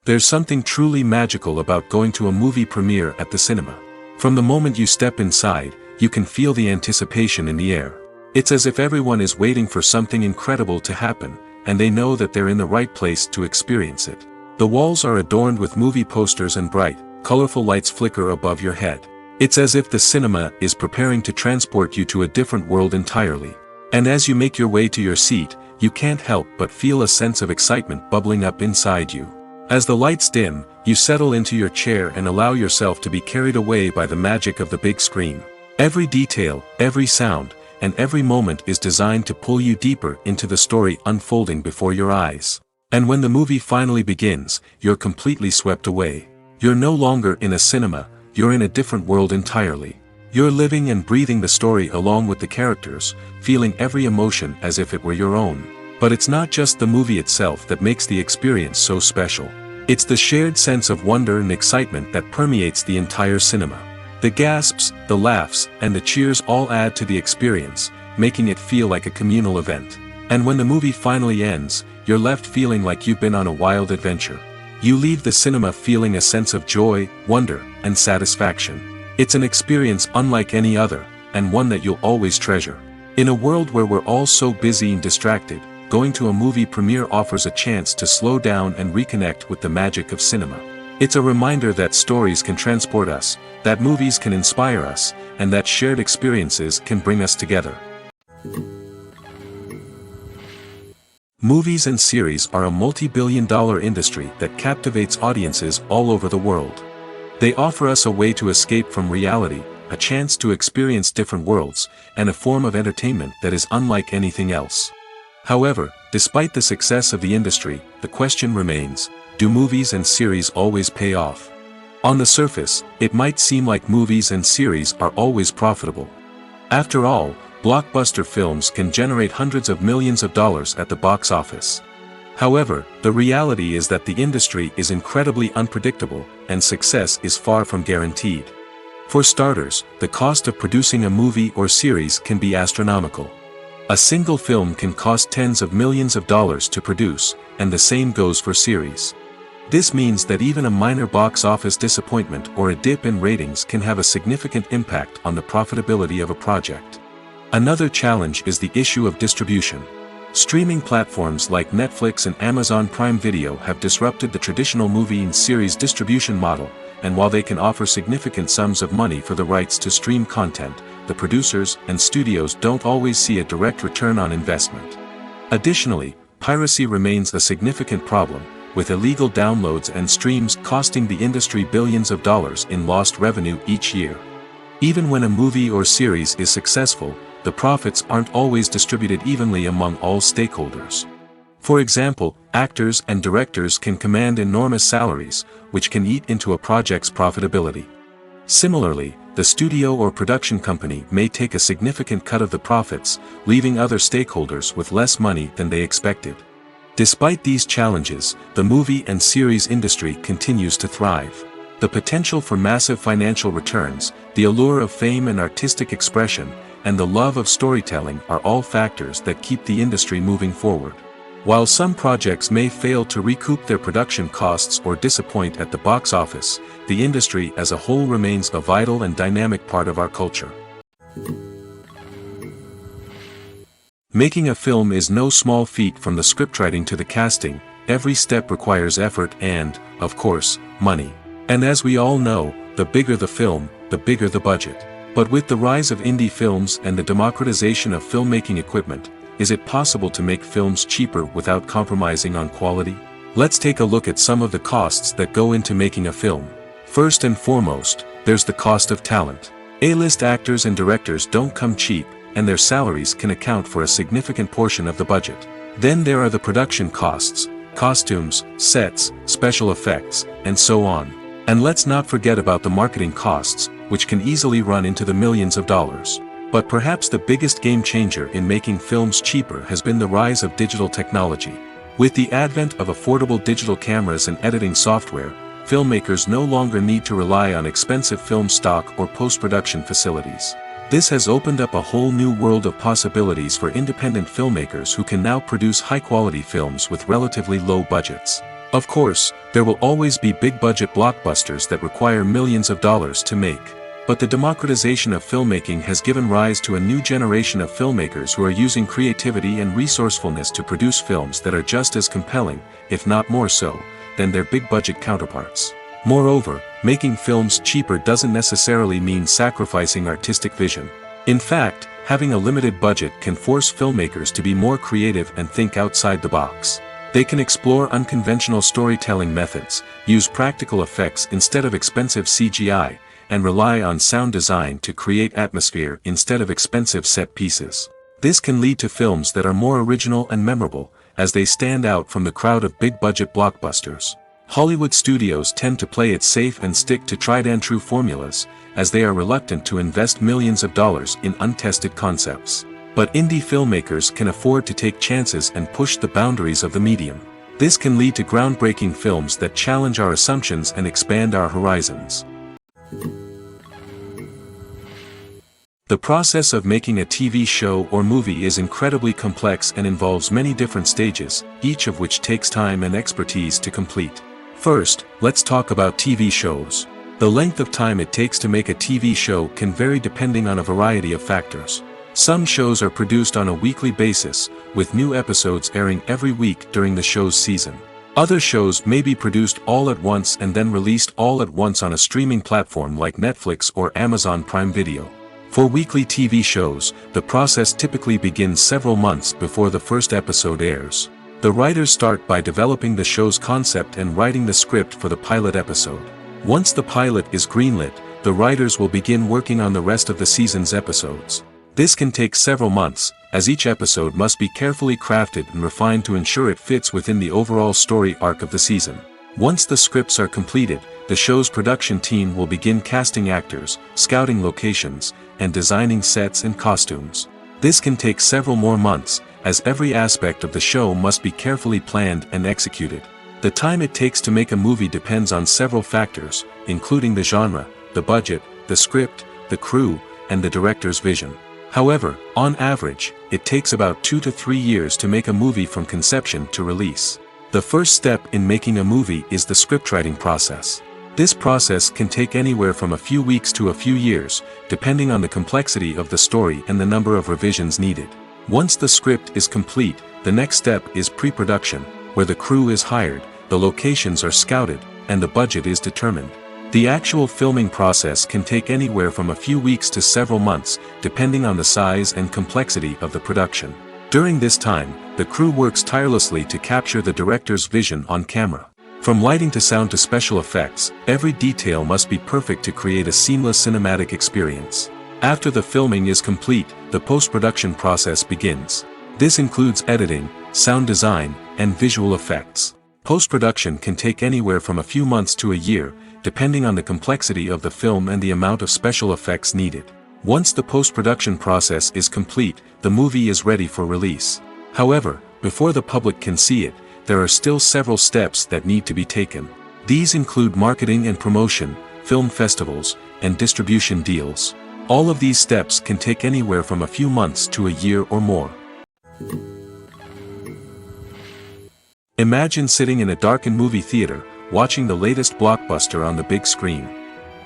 There's something truly magical about going to a movie premiere at the cinema. From the moment you step inside, you can feel the anticipation in the air. It's as if everyone is waiting for something incredible to happen, and they know that they're in the right place to experience it. The walls are adorned with movie posters and bright, colorful lights flicker above your head. It's as if the cinema is preparing to transport you to a different world entirely. And as you make your way to your seat, you can't help but feel a sense of excitement bubbling up inside you. As the lights dim, you settle into your chair and allow yourself to be carried away by the magic of the big screen. Every detail, every sound, and every moment is designed to pull you deeper into the story unfolding before your eyes. And when the movie finally begins, you're completely swept away. You're no longer in a cinema, you're in a different world entirely. You're living and breathing the story along with the characters, feeling every emotion as if it were your own. But it's not just the movie itself that makes the experience so special. It's the shared sense of wonder and excitement that permeates the entire cinema. The gasps, the laughs, and the cheers all add to the experience, making it feel like a communal event. And when the movie finally ends, you're left feeling like you've been on a wild adventure. You leave the cinema feeling a sense of joy, wonder, and satisfaction. It's an experience unlike any other, and one that you'll always treasure. In a world where we're all so busy and distracted, going to a movie premiere offers a chance to slow down and reconnect with the magic of cinema. It's a reminder that stories can transport us, that movies can inspire us, and that shared experiences can bring us together. Movies and series are a multi-billion-dollar industry that captivates audiences all over the world. They offer us a way to escape from reality, a chance to experience different worlds, and a form of entertainment that is unlike anything else. However, despite the success of the industry, the question remains, do movies and series always pay off? On the surface, it might seem like movies and series are always profitable. After all, blockbuster films can generate hundreds of millions of dollars at the box office. However, the reality is that the industry is incredibly unpredictable, and success is far from guaranteed. For starters, the cost of producing a movie or series can be astronomical. A single film can cost tens of millions of dollars to produce, and the same goes for series. This means that even a minor box office disappointment or a dip in ratings can have a significant impact on the profitability of a project. Another challenge is the issue of distribution. Streaming platforms like Netflix and Amazon Prime Video have disrupted the traditional movie and series distribution model, and while they can offer significant sums of money for the rights to stream content, the producers and studios don't always see a direct return on investment. Additionally, piracy remains a significant problem, with illegal downloads and streams costing the industry billions of dollars in lost revenue each year. Even when a movie or series is successful, the profits aren't always distributed evenly among all stakeholders. For example, actors and directors can command enormous salaries, which can eat into a project's profitability. Similarly, the studio or production company may take a significant cut of the profits, leaving other stakeholders with less money than they expected. Despite these challenges, the movie and series industry continues to thrive. The potential for massive financial returns, the allure of fame and artistic expression, and the love of storytelling are all factors that keep the industry moving forward. While some projects may fail to recoup their production costs or disappoint at the box office, the industry as a whole remains a vital and dynamic part of our culture. Making a film is no small feat. From the scriptwriting to the casting, every step requires effort and, of course, money. And as we all know, the bigger the film, the bigger the budget. But with the rise of indie films and the democratization of filmmaking equipment, is it possible to make films cheaper without compromising on quality? Let's take a look at some of the costs that go into making a film. First and foremost, there's the cost of talent. A-list actors and directors don't come cheap, and their salaries can account for a significant portion of the budget. Then there are the production costs, costumes, sets, special effects, and so on. And let's not forget about the marketing costs, which can easily run into the millions of dollars. But perhaps the biggest game changer in making films cheaper has been the rise of digital technology. With the advent of affordable digital cameras and editing software, filmmakers no longer need to rely on expensive film stock or post-production facilities. This has opened up a whole new world of possibilities for independent filmmakers who can now produce high-quality films with relatively low budgets. Of course, there will always be big-budget blockbusters that require millions of dollars to make. But the democratization of filmmaking has given rise to a new generation of filmmakers who are using creativity and resourcefulness to produce films that are just as compelling, if not more so, than their big-budget counterparts. Moreover, making films cheaper doesn't necessarily mean sacrificing artistic vision. In fact, having a limited budget can force filmmakers to be more creative and think outside the box. They can explore unconventional storytelling methods, use practical effects instead of expensive CGI, and rely on sound design to create atmosphere instead of expensive set pieces. This can lead to films that are more original and memorable, as they stand out from the crowd of big-budget blockbusters. Hollywood studios tend to play it safe and stick to tried-and-true formulas, as they are reluctant to invest millions of dollars in untested concepts. But indie filmmakers can afford to take chances and push the boundaries of the medium. This can lead to groundbreaking films that challenge our assumptions and expand our horizons. The process of making a TV show or movie is incredibly complex and involves many different stages, each of which takes time and expertise to complete. First, let's talk about TV shows. The length of time it takes to make a TV show can vary depending on a variety of factors. Some shows are produced on a weekly basis, with new episodes airing every week during the show's season. Other shows may be produced all at once and then released all at once on a streaming platform like Netflix or Amazon Prime Video. For weekly TV shows, the process typically begins several months before the first episode airs. The writers start by developing the show's concept and writing the script for the pilot episode. Once the pilot is greenlit, the writers will begin working on the rest of the season's episodes. This can take several months, as each episode must be carefully crafted and refined to ensure it fits within the overall story arc of the season. Once the scripts are completed, the show's production team will begin casting actors, scouting locations, and designing sets and costumes. This can take several more months, as every aspect of the show must be carefully planned and executed. The time it takes to make a movie depends on several factors, including the genre, the budget, the script, the crew, and the director's vision. However, on average, it takes about 2 to 3 years to make a movie from conception to release. The first step in making a movie is the scriptwriting process. This process can take anywhere from a few weeks to a few years, depending on the complexity of the story and the number of revisions needed. Once the script is complete, the next step is pre-production, where the crew is hired, the locations are scouted, and the budget is determined. The actual filming process can take anywhere from a few weeks to several months, depending on the size and complexity of the production. During this time, the crew works tirelessly to capture the director's vision on camera. From lighting to sound to special effects, every detail must be perfect to create a seamless cinematic experience. After the filming is complete, the post-production process begins. This includes editing, sound design, and visual effects. Post-production can take anywhere from a few months to a year, depending on the complexity of the film and the amount of special effects needed. Once the post-production process is complete, the movie is ready for release. However, before the public can see it, there are still several steps that need to be taken. These include marketing and promotion, film festivals, and distribution deals. All of these steps can take anywhere from a few months to a year or more. Imagine sitting in a darkened movie theater, watching the latest blockbuster on the big screen.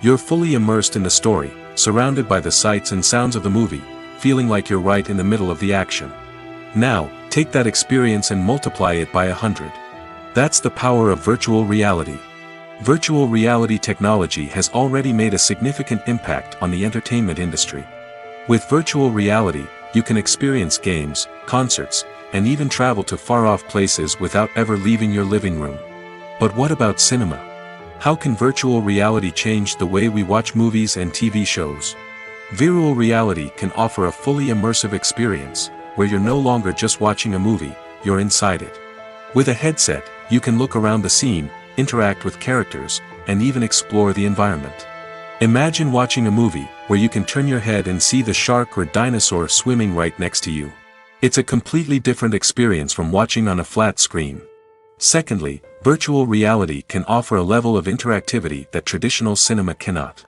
You're fully immersed in the story, surrounded by the sights and sounds of the movie, feeling like you're right in the middle of the action. Now, take that experience and multiply it by 100. That's the power of virtual reality. Virtual reality technology has already made a significant impact on the entertainment industry. With virtual reality, you can experience games, concerts, and even travel to far-off places without ever leaving your living room. But what about cinema? How can virtual reality change the way we watch movies and TV shows? Virtual reality can offer a fully immersive experience, where you're no longer just watching a movie, you're inside it. With a headset, you can look around the scene, interact with characters, and even explore the environment. Imagine watching a movie where you can turn your head and see the shark or dinosaur swimming right next to you. It's a completely different experience from watching on a flat screen. Secondly, virtual reality can offer a level of interactivity that traditional cinema cannot.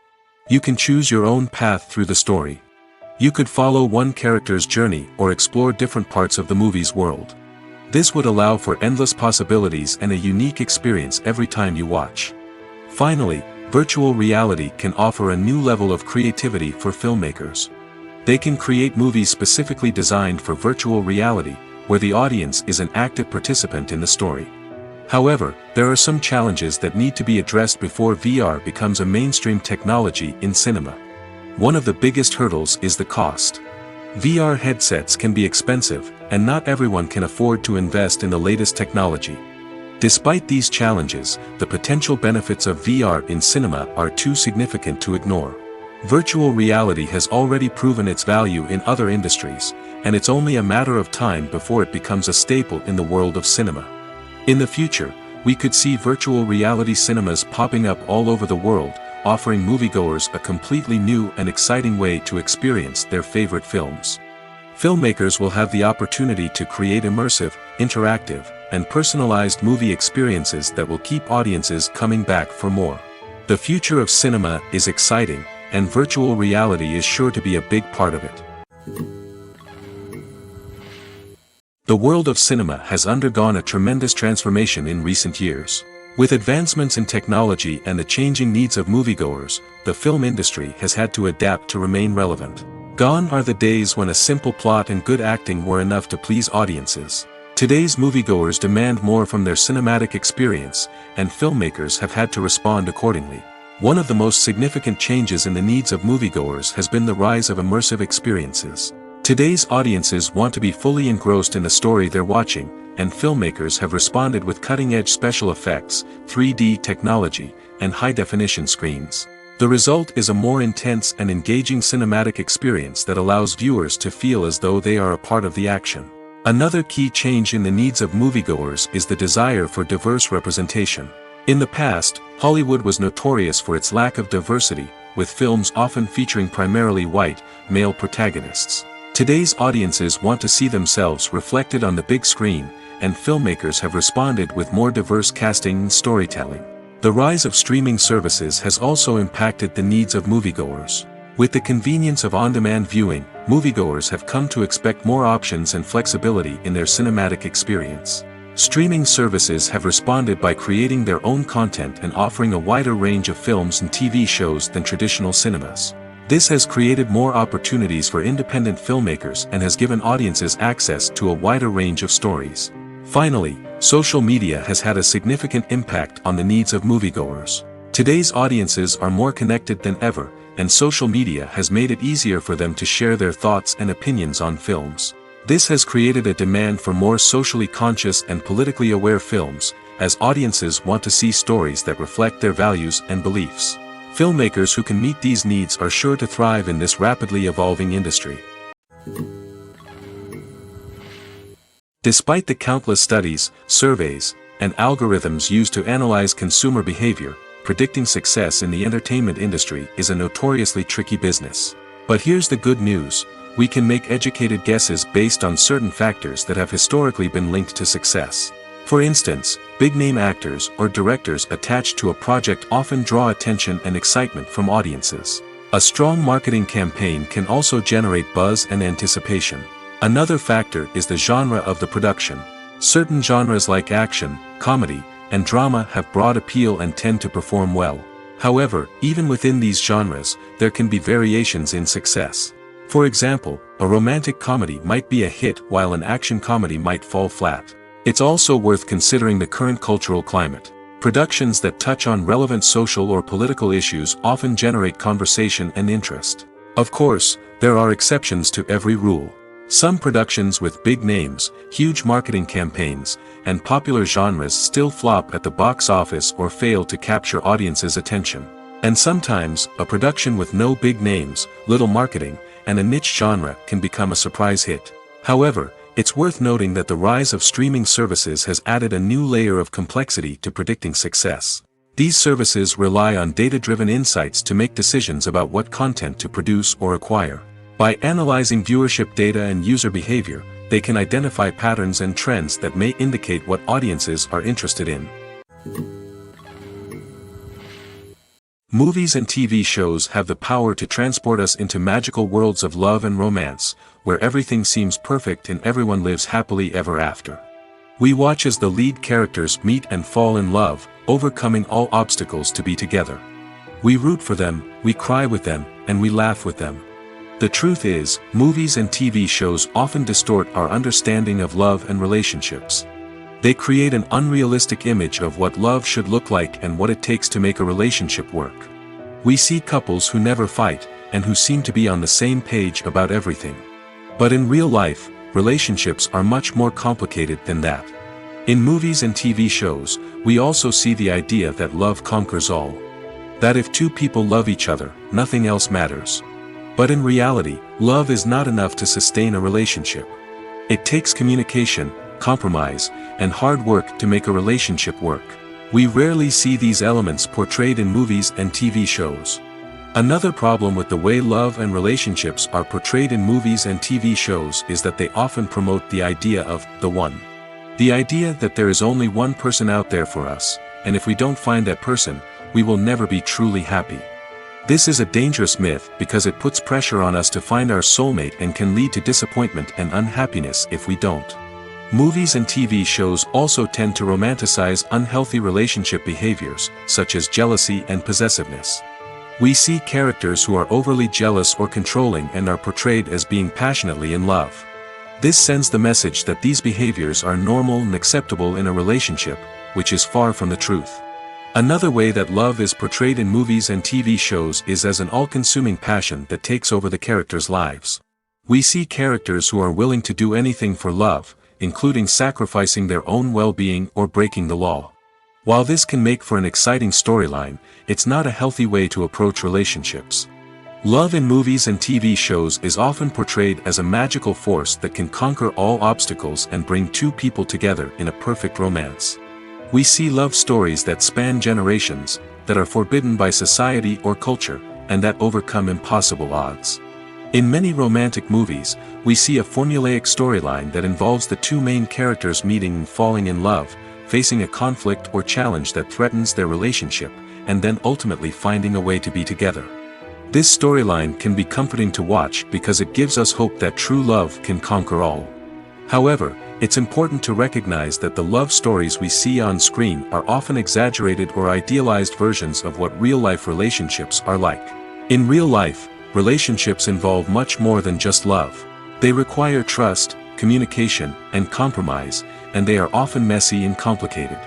You can choose your own path through the story. You could follow one character's journey or explore different parts of the movie's world. This would allow for endless possibilities and a unique experience every time you watch. Finally, virtual reality can offer a new level of creativity for filmmakers. They can create movies specifically designed for virtual reality, where the audience is an active participant in the story. However, there are some challenges that need to be addressed before VR becomes a mainstream technology in cinema. One of the biggest hurdles is the cost. VR headsets can be expensive, and not everyone can afford to invest in the latest technology. Despite these challenges, the potential benefits of VR in cinema are too significant to ignore. Virtual reality has already proven its value in other industries, and it's only a matter of time before it becomes a staple in the world of cinema. In the future, we could see virtual reality cinemas popping up all over the world, offering moviegoers a completely new and exciting way to experience their favorite films. Filmmakers will have the opportunity to create immersive, interactive, and personalized movie experiences that will keep audiences coming back for more. The future of cinema is exciting, and virtual reality is sure to be a big part of it. The world of cinema has undergone a tremendous transformation in recent years. With advancements in technology and the changing needs of moviegoers, the film industry has had to adapt to remain relevant. Gone are the days when a simple plot and good acting were enough to please audiences. Today's moviegoers demand more from their cinematic experience, and filmmakers have had to respond accordingly. One of the most significant changes in the needs of moviegoers has been the rise of immersive experiences. Today's audiences want to be fully engrossed in the story they're watching, and filmmakers have responded with cutting-edge special effects, 3D technology, and high-definition screens. The result is a more intense and engaging cinematic experience that allows viewers to feel as though they are a part of the action. Another key change in the needs of moviegoers is the desire for diverse representation. In the past, Hollywood was notorious for its lack of diversity, with films often featuring primarily white, male protagonists. Today's audiences want to see themselves reflected on the big screen, and filmmakers have responded with more diverse casting and storytelling. The rise of streaming services has also impacted the needs of moviegoers. With the convenience of on-demand viewing, moviegoers have come to expect more options and flexibility in their cinematic experience. Streaming services have responded by creating their own content and offering a wider range of films and TV shows than traditional cinemas. This has created more opportunities for independent filmmakers and has given audiences access to a wider range of stories. Finally, social media has had a significant impact on the needs of moviegoers. Today's audiences are more connected than ever, and social media has made it easier for them to share their thoughts and opinions on films. This has created a demand for more socially conscious and politically aware films, as audiences want to see stories that reflect their values and beliefs. Filmmakers who can meet these needs are sure to thrive in this rapidly evolving industry. Despite the countless studies, surveys, and algorithms used to analyze consumer behavior, predicting success in the entertainment industry is a notoriously tricky business. But here's the good news: we can make educated guesses based on certain factors that have historically been linked to success. For instance, big-name actors or directors attached to a project often draw attention and excitement from audiences. A strong marketing campaign can also generate buzz and anticipation. Another factor is the genre of the production. Certain genres like action, comedy, and drama have broad appeal and tend to perform well. However, even within these genres, there can be variations in success. For example, a romantic comedy might be a hit while an action comedy might fall flat. It's also worth considering the current cultural climate. Productions that touch on relevant social or political issues often generate conversation and interest. Of course, there are exceptions to every rule. Some productions with big names, huge marketing campaigns, and popular genres still flop at the box office or fail to capture audiences' attention. And sometimes, a production with no big names, little marketing, and a niche genre can become a surprise hit. However, it's worth noting that the rise of streaming services has added a new layer of complexity to predicting success. These services rely on data-driven insights to make decisions about what content to produce or acquire. By analyzing viewership data and user behavior, they can identify patterns and trends that may indicate what audiences are interested in. Movies and TV shows have the power to transport us into magical worlds of love and romance, where everything seems perfect and everyone lives happily ever after. We watch as the lead characters meet and fall in love, overcoming all obstacles to be together. We root for them, we cry with them, and we laugh with them. The truth is, movies and TV shows often distort our understanding of love and relationships. They create an unrealistic image of what love should look like and what it takes to make a relationship work. We see couples who never fight, and who seem to be on the same page about everything. But in real life, relationships are much more complicated than that. In movies and TV shows, we also see the idea that love conquers all. That if two people love each other, nothing else matters. But in reality, love is not enough to sustain a relationship. It takes communication, compromise, and hard work to make a relationship work. We rarely see these elements portrayed in movies and TV shows. Another problem with the way love and relationships are portrayed in movies and TV shows is that they often promote the idea of the one. The idea that there is only one person out there for us, and if we don't find that person, we will never be truly happy. This is a dangerous myth because it puts pressure on us to find our soulmate and can lead to disappointment and unhappiness if we don't. Movies and TV shows also tend to romanticize unhealthy relationship behaviors, such as jealousy and possessiveness. We see characters who are overly jealous or controlling and are portrayed as being passionately in love. This sends the message that these behaviors are normal and acceptable in a relationship, which is far from the truth. Another way that love is portrayed in movies and TV shows is as an all-consuming passion that takes over the characters' lives. We see characters who are willing to do anything for love, including sacrificing their own well-being or breaking the law. While this can make for an exciting storyline, it's not a healthy way to approach relationships. Love in movies and TV shows is often portrayed as a magical force that can conquer all obstacles and bring two people together in a perfect romance. We see love stories that span generations, that are forbidden by society or culture, and that overcome impossible odds. In many romantic movies, we see a formulaic storyline that involves the two main characters meeting and falling in love, facing a conflict or challenge that threatens their relationship, and then ultimately finding a way to be together. This storyline can be comforting to watch because it gives us hope that true love can conquer all. However, it's important to recognize that the love stories we see on screen are often exaggerated or idealized versions of what real-life relationships are like. In real life, relationships involve much more than just love. They require trust, communication, and compromise, and they are often messy and complicated.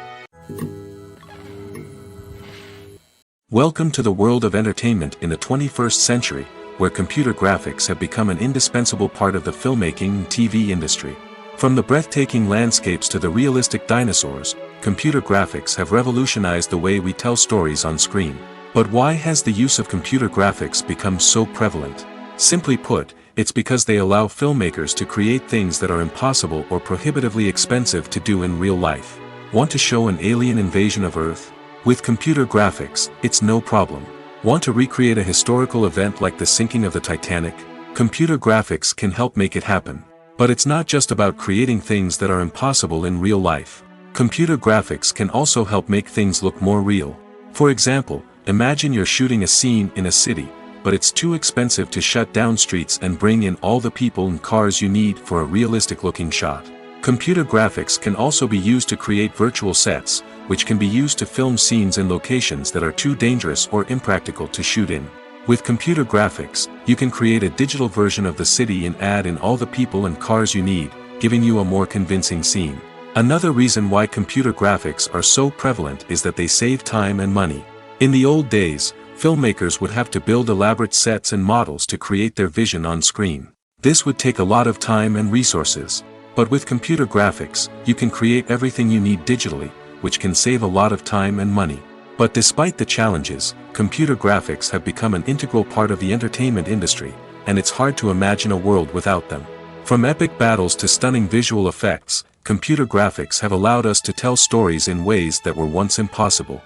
Welcome to the world of entertainment in the 21st century, where computer graphics have become an indispensable part of the filmmaking and TV industry. From the breathtaking landscapes to the realistic dinosaurs, computer graphics have revolutionized the way we tell stories on screen. But why has the use of computer graphics become so prevalent? Simply put, it's because they allow filmmakers to create things that are impossible or prohibitively expensive to do in real life. Want to show an alien invasion of Earth? With computer graphics, it's no problem. Want to recreate a historical event like the sinking of the Titanic? Computer graphics can help make it happen. But it's not just about creating things that are impossible in real life. Computer graphics can also help make things look more real. For example, imagine you're shooting a scene in a city, but it's too expensive to shut down streets and bring in all the people and cars you need for a realistic-looking shot. Computer graphics can also be used to create virtual sets, which can be used to film scenes in locations that are too dangerous or impractical to shoot in. With computer graphics, you can create a digital version of the city and add in all the people and cars you need, giving you a more convincing scene. Another reason why computer graphics are so prevalent is that they save time and money. In the old days, filmmakers would have to build elaborate sets and models to create their vision on screen. This would take a lot of time and resources. But with computer graphics, you can create everything you need digitally, which can save a lot of time and money. But despite the challenges, computer graphics have become an integral part of the entertainment industry, and it's hard to imagine a world without them. From epic battles to stunning visual effects, computer graphics have allowed us to tell stories in ways that were once impossible.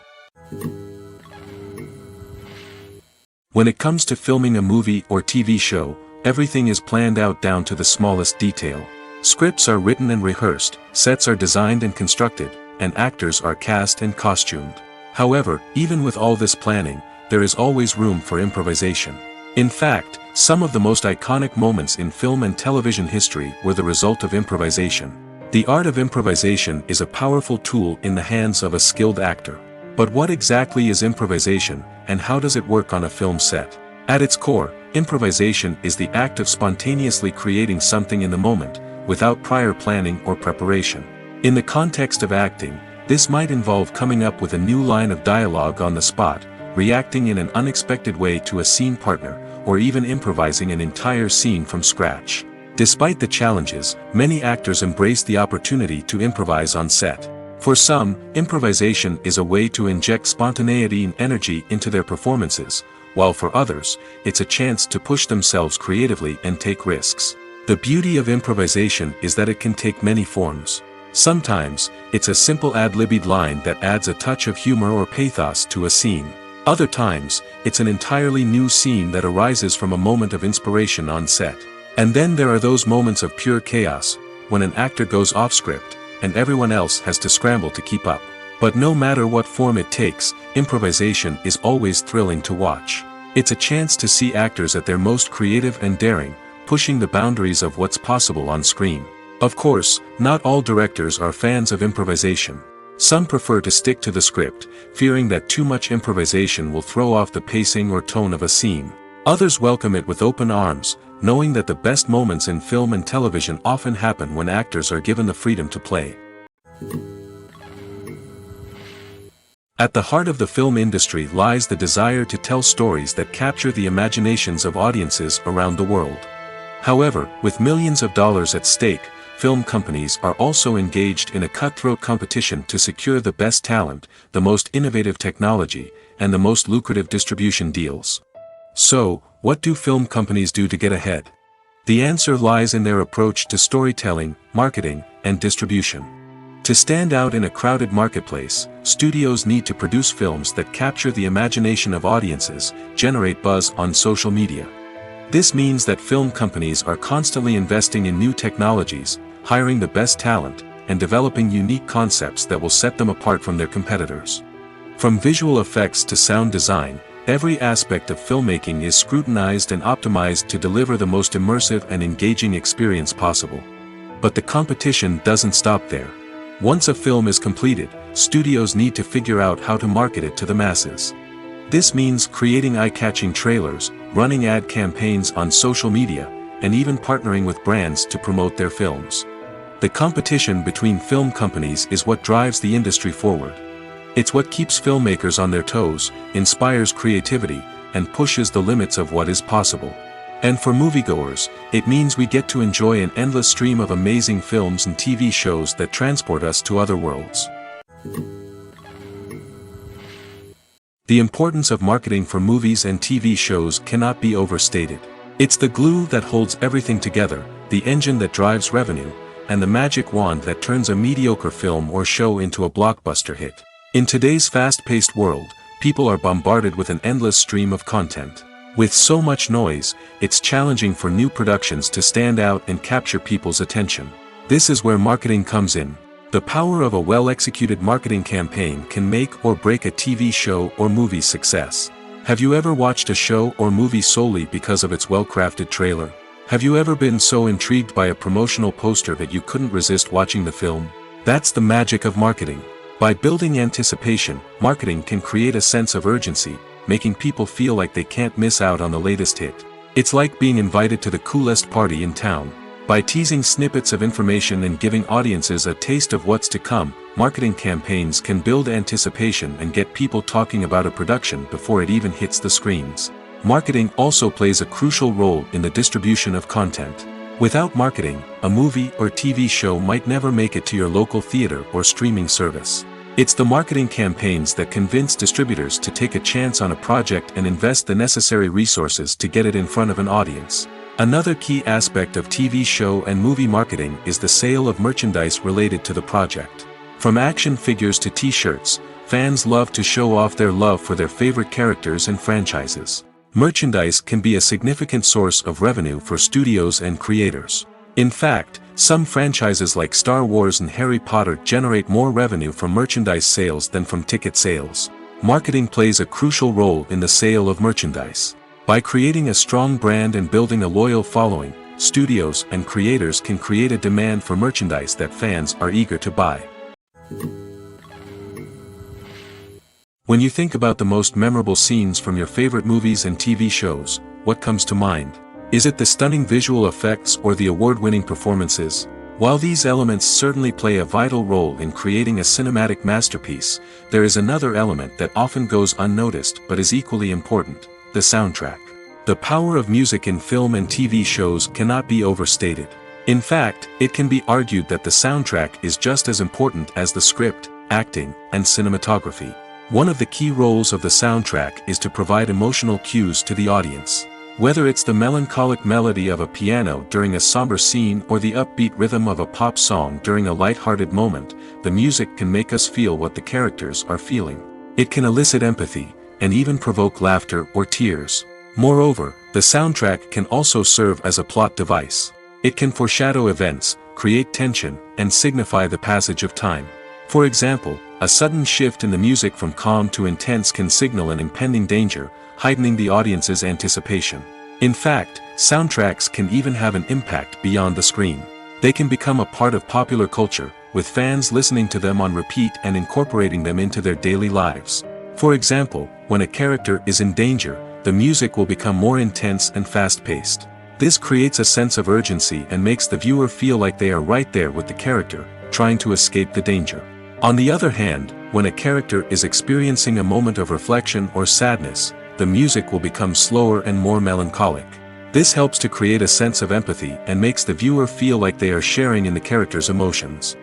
When it comes to filming a movie or TV show, everything is planned out down to the smallest detail. Scripts are written and rehearsed, sets are designed and constructed, and actors are cast and costumed. However, even with all this planning, there is always room for improvisation. In fact, some of the most iconic moments in film and television history were the result of improvisation. The art of improvisation is a powerful tool in the hands of a skilled actor. But what exactly is improvisation, and how does it work on a film set? At its core, improvisation is the act of spontaneously creating something in the moment, without prior planning or preparation. In the context of acting, this might involve coming up with a new line of dialogue on the spot, reacting in an unexpected way to a scene partner, or even improvising an entire scene from scratch. Despite the challenges, many actors embrace the opportunity to improvise on set. For some, improvisation is a way to inject spontaneity and energy into their performances, while for others, it's a chance to push themselves creatively and take risks. The beauty of improvisation is that it can take many forms. Sometimes, it's a simple ad-libbed line that adds a touch of humor or pathos to a scene. Other times, it's an entirely new scene that arises from a moment of inspiration on set. And then there are those moments of pure chaos, when an actor goes off script, and everyone else has to scramble to keep up. But no matter what form it takes, improvisation is always thrilling to watch. It's a chance to see actors at their most creative and daring, pushing the boundaries of what's possible on screen. Of course, not all directors are fans of improvisation. Some prefer to stick to the script, fearing that too much improvisation will throw off the pacing or tone of a scene. Others welcome it with open arms, knowing that the best moments in film and television often happen when actors are given the freedom to play. At the heart of the film industry lies the desire to tell stories that capture the imaginations of audiences around the world. However, with millions of dollars at stake, film companies are also engaged in a cutthroat competition to secure the best talent, the most innovative technology, and the most lucrative distribution deals. So, what do film companies do to get ahead? The answer lies in their approach to storytelling, marketing, and distribution. To stand out in a crowded marketplace, studios need to produce films that capture the imagination of audiences, generate buzz on social media. This means that film companies are constantly investing in new technologies, hiring the best talent, and developing unique concepts that will set them apart from their competitors. From visual effects to sound design, every aspect of filmmaking is scrutinized and optimized to deliver the most immersive and engaging experience possible. But the competition doesn't stop there. Once a film is completed, studios need to figure out how to market it to the masses. This means creating eye-catching trailers, running ad campaigns on social media, and even partnering with brands to promote their films. The competition between film companies is what drives the industry forward. It's what keeps filmmakers on their toes, inspires creativity, and pushes the limits of what is possible. And for moviegoers, it means we get to enjoy an endless stream of amazing films and TV shows that transport us to other worlds. The importance of marketing for movies and TV shows cannot be overstated. It's the glue that holds everything together, the engine that drives revenue, and the magic wand that turns a mediocre film or show into a blockbuster hit. In today's fast-paced world, people are bombarded with an endless stream of content. With so much noise, it's challenging for new productions to stand out and capture people's attention. This is where marketing comes in. The power of a well-executed marketing campaign can make or break a TV show or movie's success. Have you ever watched a show or movie solely because of its well-crafted trailer? Have you ever been so intrigued by a promotional poster that you couldn't resist watching the film? That's the magic of marketing. By building anticipation, marketing can create a sense of urgency, making people feel like they can't miss out on the latest hit. It's like being invited to the coolest party in town. By teasing snippets of information and giving audiences a taste of what's to come, marketing campaigns can build anticipation and get people talking about a production before it even hits the screens. Marketing also plays a crucial role in the distribution of content. Without marketing, a movie or TV show might never make it to your local theater or streaming service. It's the marketing campaigns that convince distributors to take a chance on a project and invest the necessary resources to get it in front of an audience. Another key aspect of TV show and movie marketing is the sale of merchandise related to the project. From action figures to t-shirts, fans love to show off their love for their favorite characters and franchises. Merchandise can be a significant source of revenue for studios and creators. In fact, some franchises like Star Wars and Harry Potter generate more revenue from merchandise sales than from ticket sales. Marketing plays a crucial role in the sale of merchandise. By creating a strong brand and building a loyal following, studios and creators can create a demand for merchandise that fans are eager to buy. When you think about the most memorable scenes from your favorite movies and TV shows, what comes to mind? Is it the stunning visual effects or the award-winning performances? While these elements certainly play a vital role in creating a cinematic masterpiece, there is another element that often goes unnoticed but is equally important: the soundtrack. The power of music in film and TV shows cannot be overstated. In fact, it can be argued that the soundtrack is just as important as the script, acting, and cinematography. One of the key roles of the soundtrack is to provide emotional cues to the audience. Whether it's the melancholic melody of a piano during a somber scene or the upbeat rhythm of a pop song during a light-hearted moment, the music can make us feel what the characters are feeling. It can elicit empathy, and even provoke laughter or tears. Moreover, the soundtrack can also serve as a plot device. It can foreshadow events, create tension, and signify the passage of time. For example, A sudden shift in the music from calm to intense can signal an impending danger, heightening the audience's anticipation. In fact, soundtracks can even have an impact beyond the screen. They can become a part of popular culture, with fans listening to them on repeat and incorporating them into their daily lives. For example, when a character is in danger, the music will become more intense and fast-paced. This creates a sense of urgency and makes the viewer feel like they are right there with the character, trying to escape the danger. On the other hand, when a character is experiencing a moment of reflection or sadness, the music will become slower and more melancholic. This helps to create a sense of empathy and makes the viewer feel like they are sharing in the character's emotions.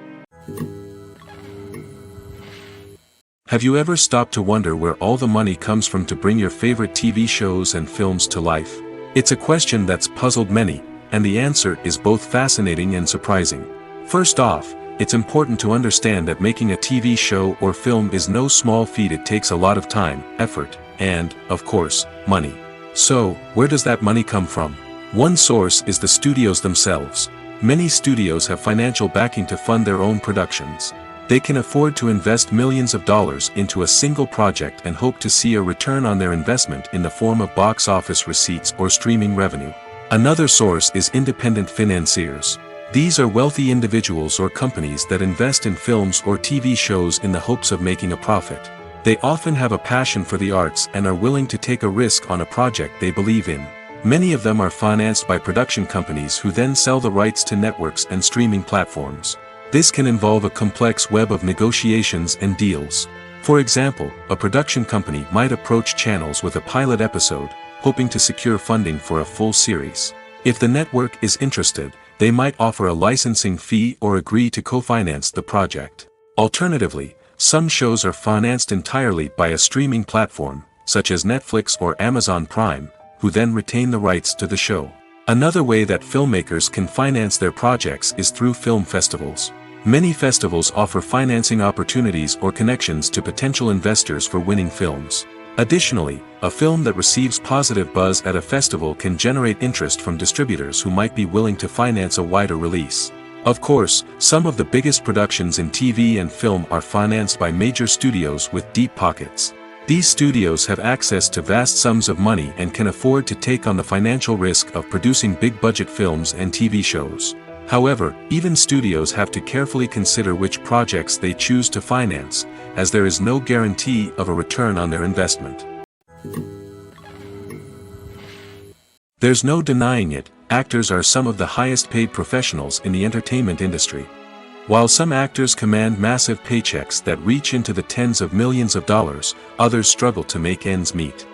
Have you ever stopped to wonder where all the money comes from to bring your favorite TV shows and films to life? It's a question that's puzzled many, and the answer is both fascinating and surprising. First off, it's important to understand that making a TV show or film is no small feat. It takes a lot of time, effort, and, of course, money. So, where does that money come from? One source is the studios themselves. Many studios have financial backing to fund their own productions. They can afford to invest millions of dollars into a single project and hope to see a return on their investment in the form of box office receipts or streaming revenue. Another source is independent financiers. These are wealthy individuals or companies that invest in films or TV shows in the hopes of making a profit. They often have a passion for the arts and are willing to take a risk on a project they believe in. Many of them are financed by production companies who then sell the rights to networks and streaming platforms. This can involve a complex web of negotiations and deals. For example, a production company might approach channels with a pilot episode, hoping to secure funding for a full series. If the network is interested, they might offer a licensing fee or agree to co-finance the project. Alternatively, some shows are financed entirely by a streaming platform, such as Netflix or Amazon Prime, who then retain the rights to the show. Another way that filmmakers can finance their projects is through film festivals. Many festivals offer financing opportunities or connections to potential investors for winning films. Additionally, a film that receives positive buzz at a festival can generate interest from distributors who might be willing to finance a wider release. Of course, some of the biggest productions in TV and film are financed by major studios with deep pockets. These studios have access to vast sums of money and can afford to take on the financial risk of producing big-budget films and TV shows. However, even studios have to carefully consider which projects they choose to finance, as there is no guarantee of a return on their investment. There's no denying it, actors are some of the highest-paid professionals in the entertainment industry. While some actors command massive paychecks that reach into the tens of millions of dollars, others struggle to make ends meet.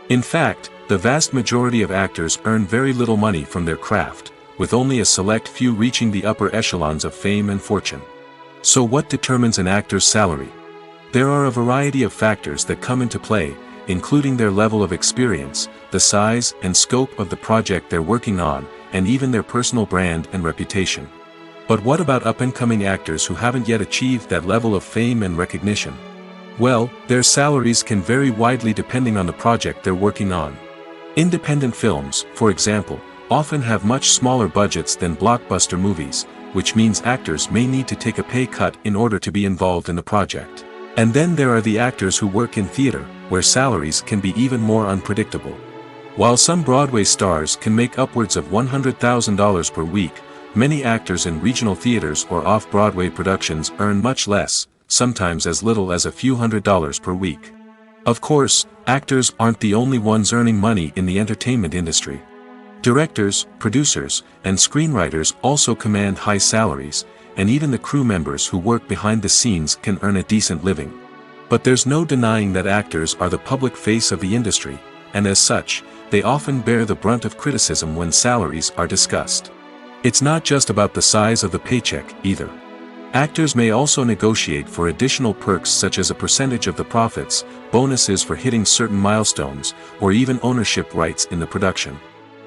In fact, the vast majority of actors earn very little money from their craft, with only a select few reaching the upper echelons of fame and fortune. So what determines an actor's salary? There are a variety of factors that come into play, including their level of experience, the size and scope of the project they're working on, and even their personal brand and reputation. But what about up-and-coming actors who haven't yet achieved that level of fame and recognition? Well, their salaries can vary widely depending on the project they're working on. Independent films, for example, often have much smaller budgets than blockbuster movies, which means actors may need to take a pay cut in order to be involved in the project. And then there are the actors who work in theater, where salaries can be even more unpredictable. While some Broadway stars can make upwards of $100,000 per week, many actors in regional theaters or off-Broadway productions earn much less, sometimes as little as a few $100s per week. Of course, actors aren't the only ones earning money in the entertainment industry. Directors, producers, and screenwriters also command high salaries, and even the crew members who work behind the scenes can earn a decent living. But there's no denying that actors are the public face of the industry, and as such, they often bear the brunt of criticism when salaries are discussed. It's not just about the size of the paycheck, either. Actors may also negotiate for additional perks such as a percentage of the profits, bonuses for hitting certain milestones, or even ownership rights in the production.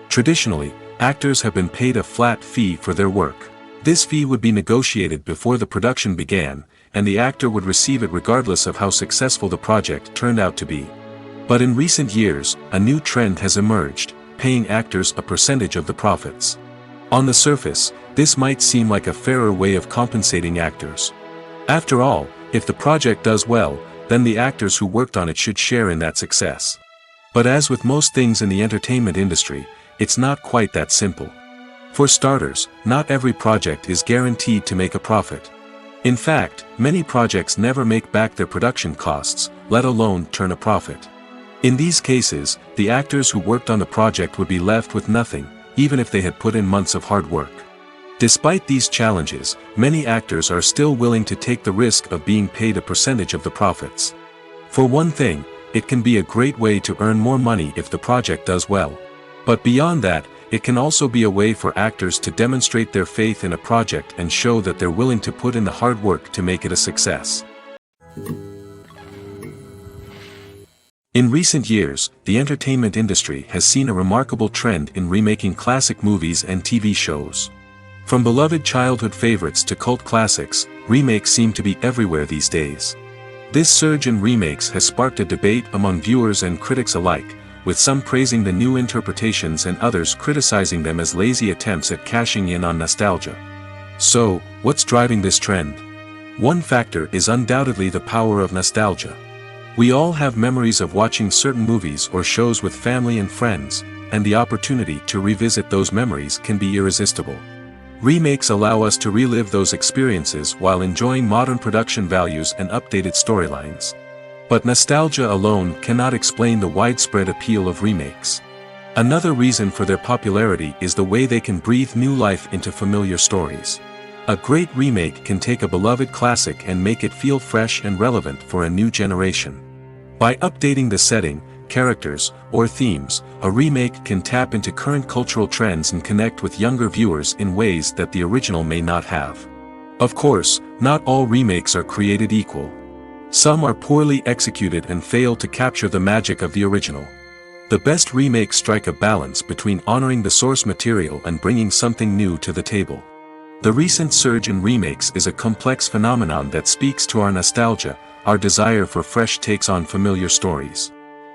Traditionally, actors have been paid a flat fee for their work. This fee would be negotiated before the production began, and the actor would receive it regardless of how successful the project turned out to be. But in recent years, a new trend has emerged, paying actors a percentage of the profits. On the surface, this might seem like a fairer way of compensating actors. After all, If the project does well, then the actors who worked on it should share in that success. But as with most things in the entertainment industry, it's not quite that simple. For starters, not every project is guaranteed to make a profit. In fact, many projects never make back their production costs, let alone turn a profit. In these cases, the actors who worked on the project would be left with nothing, even if they had put in months of hard work. Despite these challenges, many actors are still willing to take the risk of being paid a percentage of the profits. For one thing, it can be a great way to earn more money if the project does well. But beyond that, it can also be a way for actors to demonstrate their faith in a project and show that they're willing to put in the hard work to make it a success. In recent years, the entertainment industry has seen a remarkable trend in remaking classic movies and TV shows. From beloved childhood favorites to cult classics, remakes seem to be everywhere these days. This surge in remakes has sparked a debate among viewers and critics alike, with some praising the new interpretations and others criticizing them as lazy attempts at cashing in on nostalgia. So, what's driving this trend? One factor is undoubtedly the power of nostalgia. We all have memories of watching certain movies or shows with family and friends, and the opportunity to revisit those memories can be irresistible. Remakes allow us to relive those experiences while enjoying modern production values and updated storylines. But nostalgia alone cannot explain the widespread appeal of remakes. Another reason for their popularity is the way they can breathe new life into familiar stories. A great remake can take a beloved classic and make it feel fresh and relevant for a new generation. By updating the setting, characters, or themes, a remake can tap into current cultural trends and connect with younger viewers in ways that the original may not have. Of course, not all remakes are created equal. Some are poorly executed and fail to capture the magic of the original. The best remakes strike a balance between honoring the source material and bringing something new to the table. The recent surge in remakes is a complex phenomenon that speaks to our nostalgia, our desire for fresh takes on familiar stories.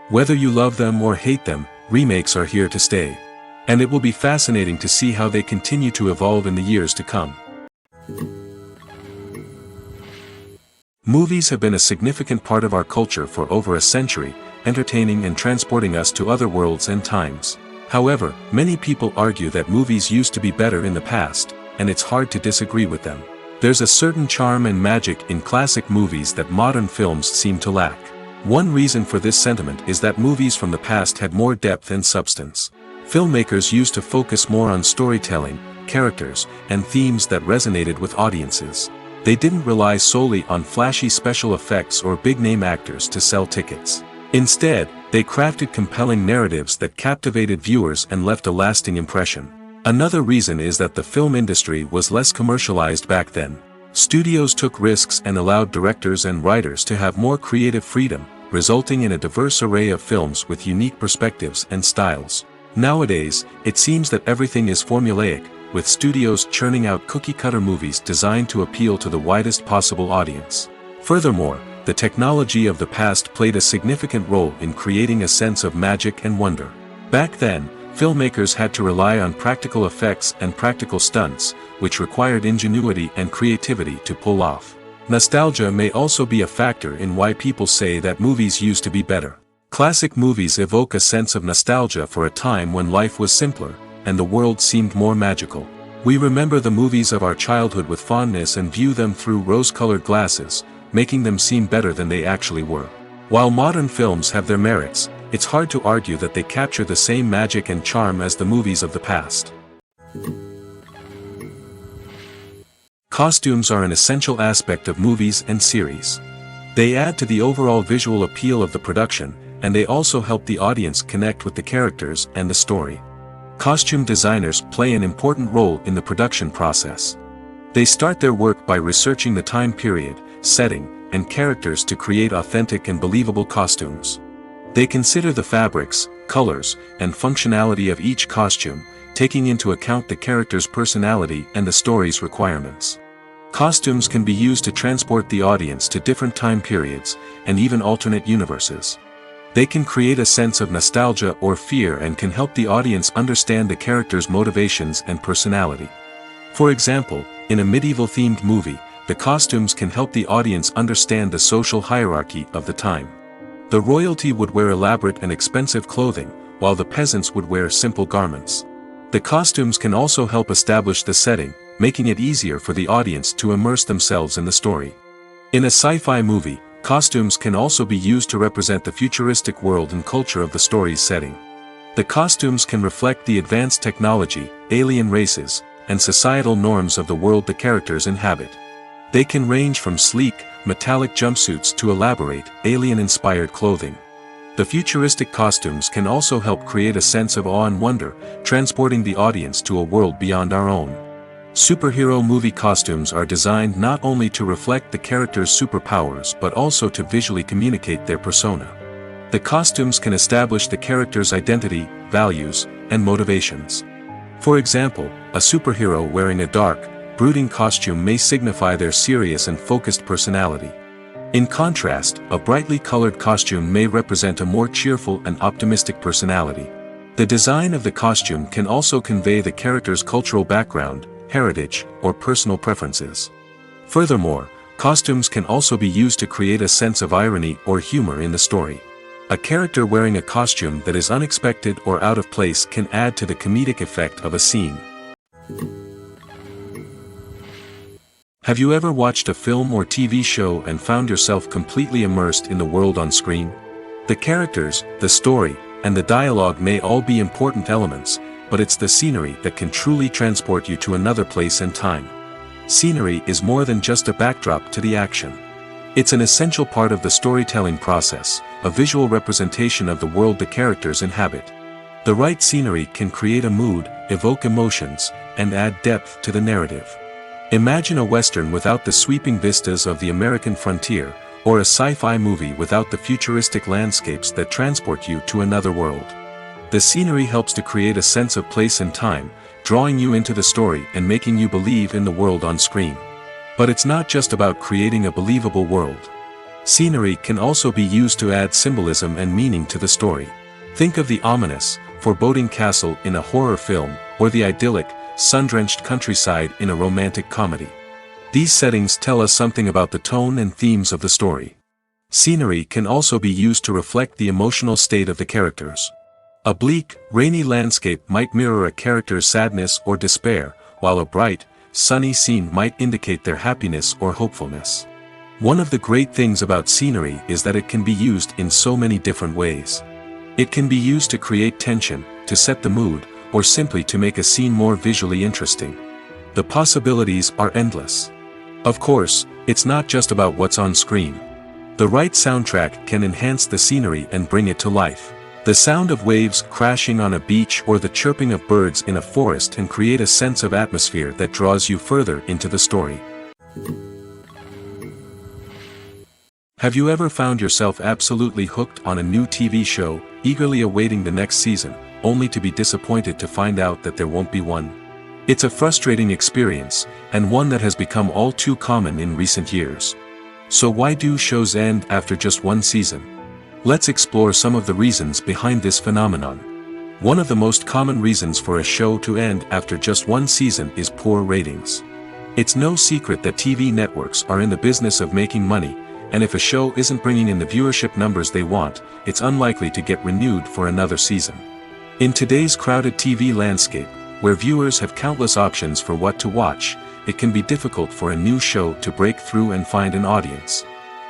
Whether you love them or hate them, remakes are here to stay. And it will be fascinating to see how they continue to evolve in the years to come. Movies have been a significant part of our culture for over a century, entertaining and transporting us to other worlds and times. However, many people argue that movies used to be better in the past, and it's hard to disagree with them. There's a certain charm and magic in classic movies that modern films seem to lack. One reason for this sentiment is that movies from the past had more depth and substance. Filmmakers used to focus more on storytelling, characters, and themes that resonated with audiences. They didn't rely solely on flashy special effects or big-name actors to sell tickets. Instead, they crafted compelling narratives that captivated viewers and left a lasting impression. Another reason is that the film industry was less commercialized back then. Studios took risks and allowed directors and writers to have more creative freedom, resulting in a diverse array of films with unique perspectives and styles. Nowadays, it seems that everything is formulaic, with studios churning out cookie-cutter movies designed to appeal to the widest possible audience. Furthermore, the technology of the past played a significant role in creating a sense of magic and wonder. Back then, filmmakers had to rely on practical effects and practical stunts, which required ingenuity and creativity to pull off. Nostalgia may also be a factor in why people say that movies used to be better. Classic movies evoke a sense of nostalgia for a time when life was simpler, and the world seemed more magical. We remember the movies of our childhood with fondness and view them through rose-colored glasses, making them seem better than they actually were. While modern films have their merits, it's hard to argue that they capture the same magic and charm as the movies of the past. Costumes are an essential aspect of movies and series. They add to the overall visual appeal of the production, and they also help the audience connect with the characters and the story. Costume designers play an important role in the production process. They start their work by researching the time period, setting, and characters to create authentic and believable costumes. They consider the fabrics, colors, and functionality of each costume, taking into account the character's personality and the story's requirements. Costumes can be used to transport the audience to different time periods, and even alternate universes. They can create a sense of nostalgia or fear and can help the audience understand the character's motivations and personality. For example, in a medieval-themed movie, the costumes can help the audience understand the social hierarchy of the time. The royalty would wear elaborate and expensive clothing, while the peasants would wear simple garments. The costumes can also help establish the setting, making it easier for the audience to immerse themselves in the story. In a sci-fi movie, costumes can also be used to represent the futuristic world and culture of the story's setting. The costumes can reflect the advanced technology, alien races, and societal norms of the world the characters inhabit. They can range from sleek, metallic jumpsuits to elaborate, alien-inspired clothing. The futuristic costumes can also help create a sense of awe and wonder, transporting the audience to a world beyond our own. Superhero movie costumes are designed not only to reflect the character's superpowers but also to visually communicate their persona. The costumes can establish the character's identity, values, and motivations. For example, a superhero wearing a dark, brooding costume may signify their serious and focused personality. In contrast, a brightly colored costume may represent a more cheerful and optimistic personality. The design of the costume can also convey the character's cultural background, heritage, or personal preferences. Furthermore, costumes can also be used to create a sense of irony or humor in the story. A character wearing a costume that is unexpected or out of place can add to the comedic effect of a scene. Have you ever watched a film or TV show and found yourself completely immersed in the world on screen? The characters, the story, and the dialogue may all be important elements, but it's the scenery that can truly transport you to another place and time. Scenery is more than just a backdrop to the action. It's an essential part of the storytelling process, a visual representation of the world the characters inhabit. The right scenery can create a mood, evoke emotions, and add depth to the narrative. Imagine a Western without the sweeping vistas of the American frontier, or a sci-fi movie without the futuristic landscapes that transport you to another world. The scenery helps to create a sense of place and time, drawing you into the story and making you believe in the world on screen. But it's not just about creating a believable world. Scenery can also be used to add symbolism and meaning to the story. Think of the ominous, foreboding castle in a horror film, or the idyllic, sun-drenched countryside in a romantic comedy. These settings tell us something about the tone and themes of the story. Scenery can also be used to reflect the emotional state of the characters. A bleak, rainy landscape might mirror a character's sadness or despair, while a bright, sunny scene might indicate their happiness or hopefulness. One of the great things about scenery is that it can be used in so many different ways. It can be used to create tension, to set the mood, or simply to make a scene more visually interesting. The possibilities are endless. Of course, it's not just about what's on screen. The right soundtrack can enhance the scenery and bring it to life. The sound of waves crashing on a beach or the chirping of birds in a forest can create a sense of atmosphere that draws you further into the story. Have you ever found yourself absolutely hooked on a new TV show, eagerly awaiting the next season, only to be disappointed to find out that there won't be one? It's a frustrating experience, and one that has become all too common in recent years. So why do shows end after just one season? Let's explore some of the reasons behind this phenomenon. One of the most common reasons for a show to end after just one season is poor ratings. It's no secret that TV networks are in the business of making money, and if a show isn't bringing in the viewership numbers they want, it's unlikely to get renewed for another season. In today's crowded TV landscape, where viewers have countless options for what to watch, it can be difficult for a new show to break through and find an audience.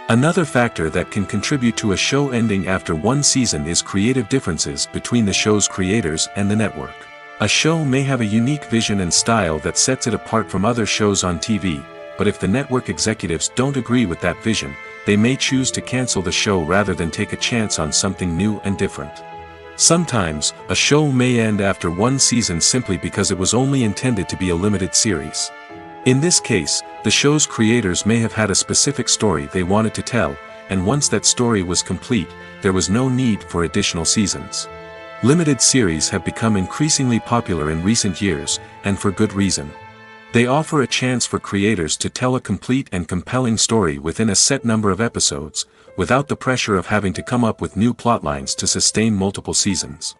Another factor that can contribute to a show ending after one season is creative differences between the show's creators and the network. A show may have a unique vision and style that sets it apart from other shows on TV, but if the network executives don't agree with that vision, they may choose to cancel the show rather than take a chance on something new and different. Sometimes, a show may end after one season simply because it was only intended to be a limited series. In this case, the show's creators may have had a specific story they wanted to tell, and once that story was complete, there was no need for additional seasons. Limited series have become increasingly popular in recent years, and for good reason. They offer a chance for creators to tell a complete and compelling story within a set number of episodes, without the pressure of having to come up with new plotlines to sustain multiple seasons.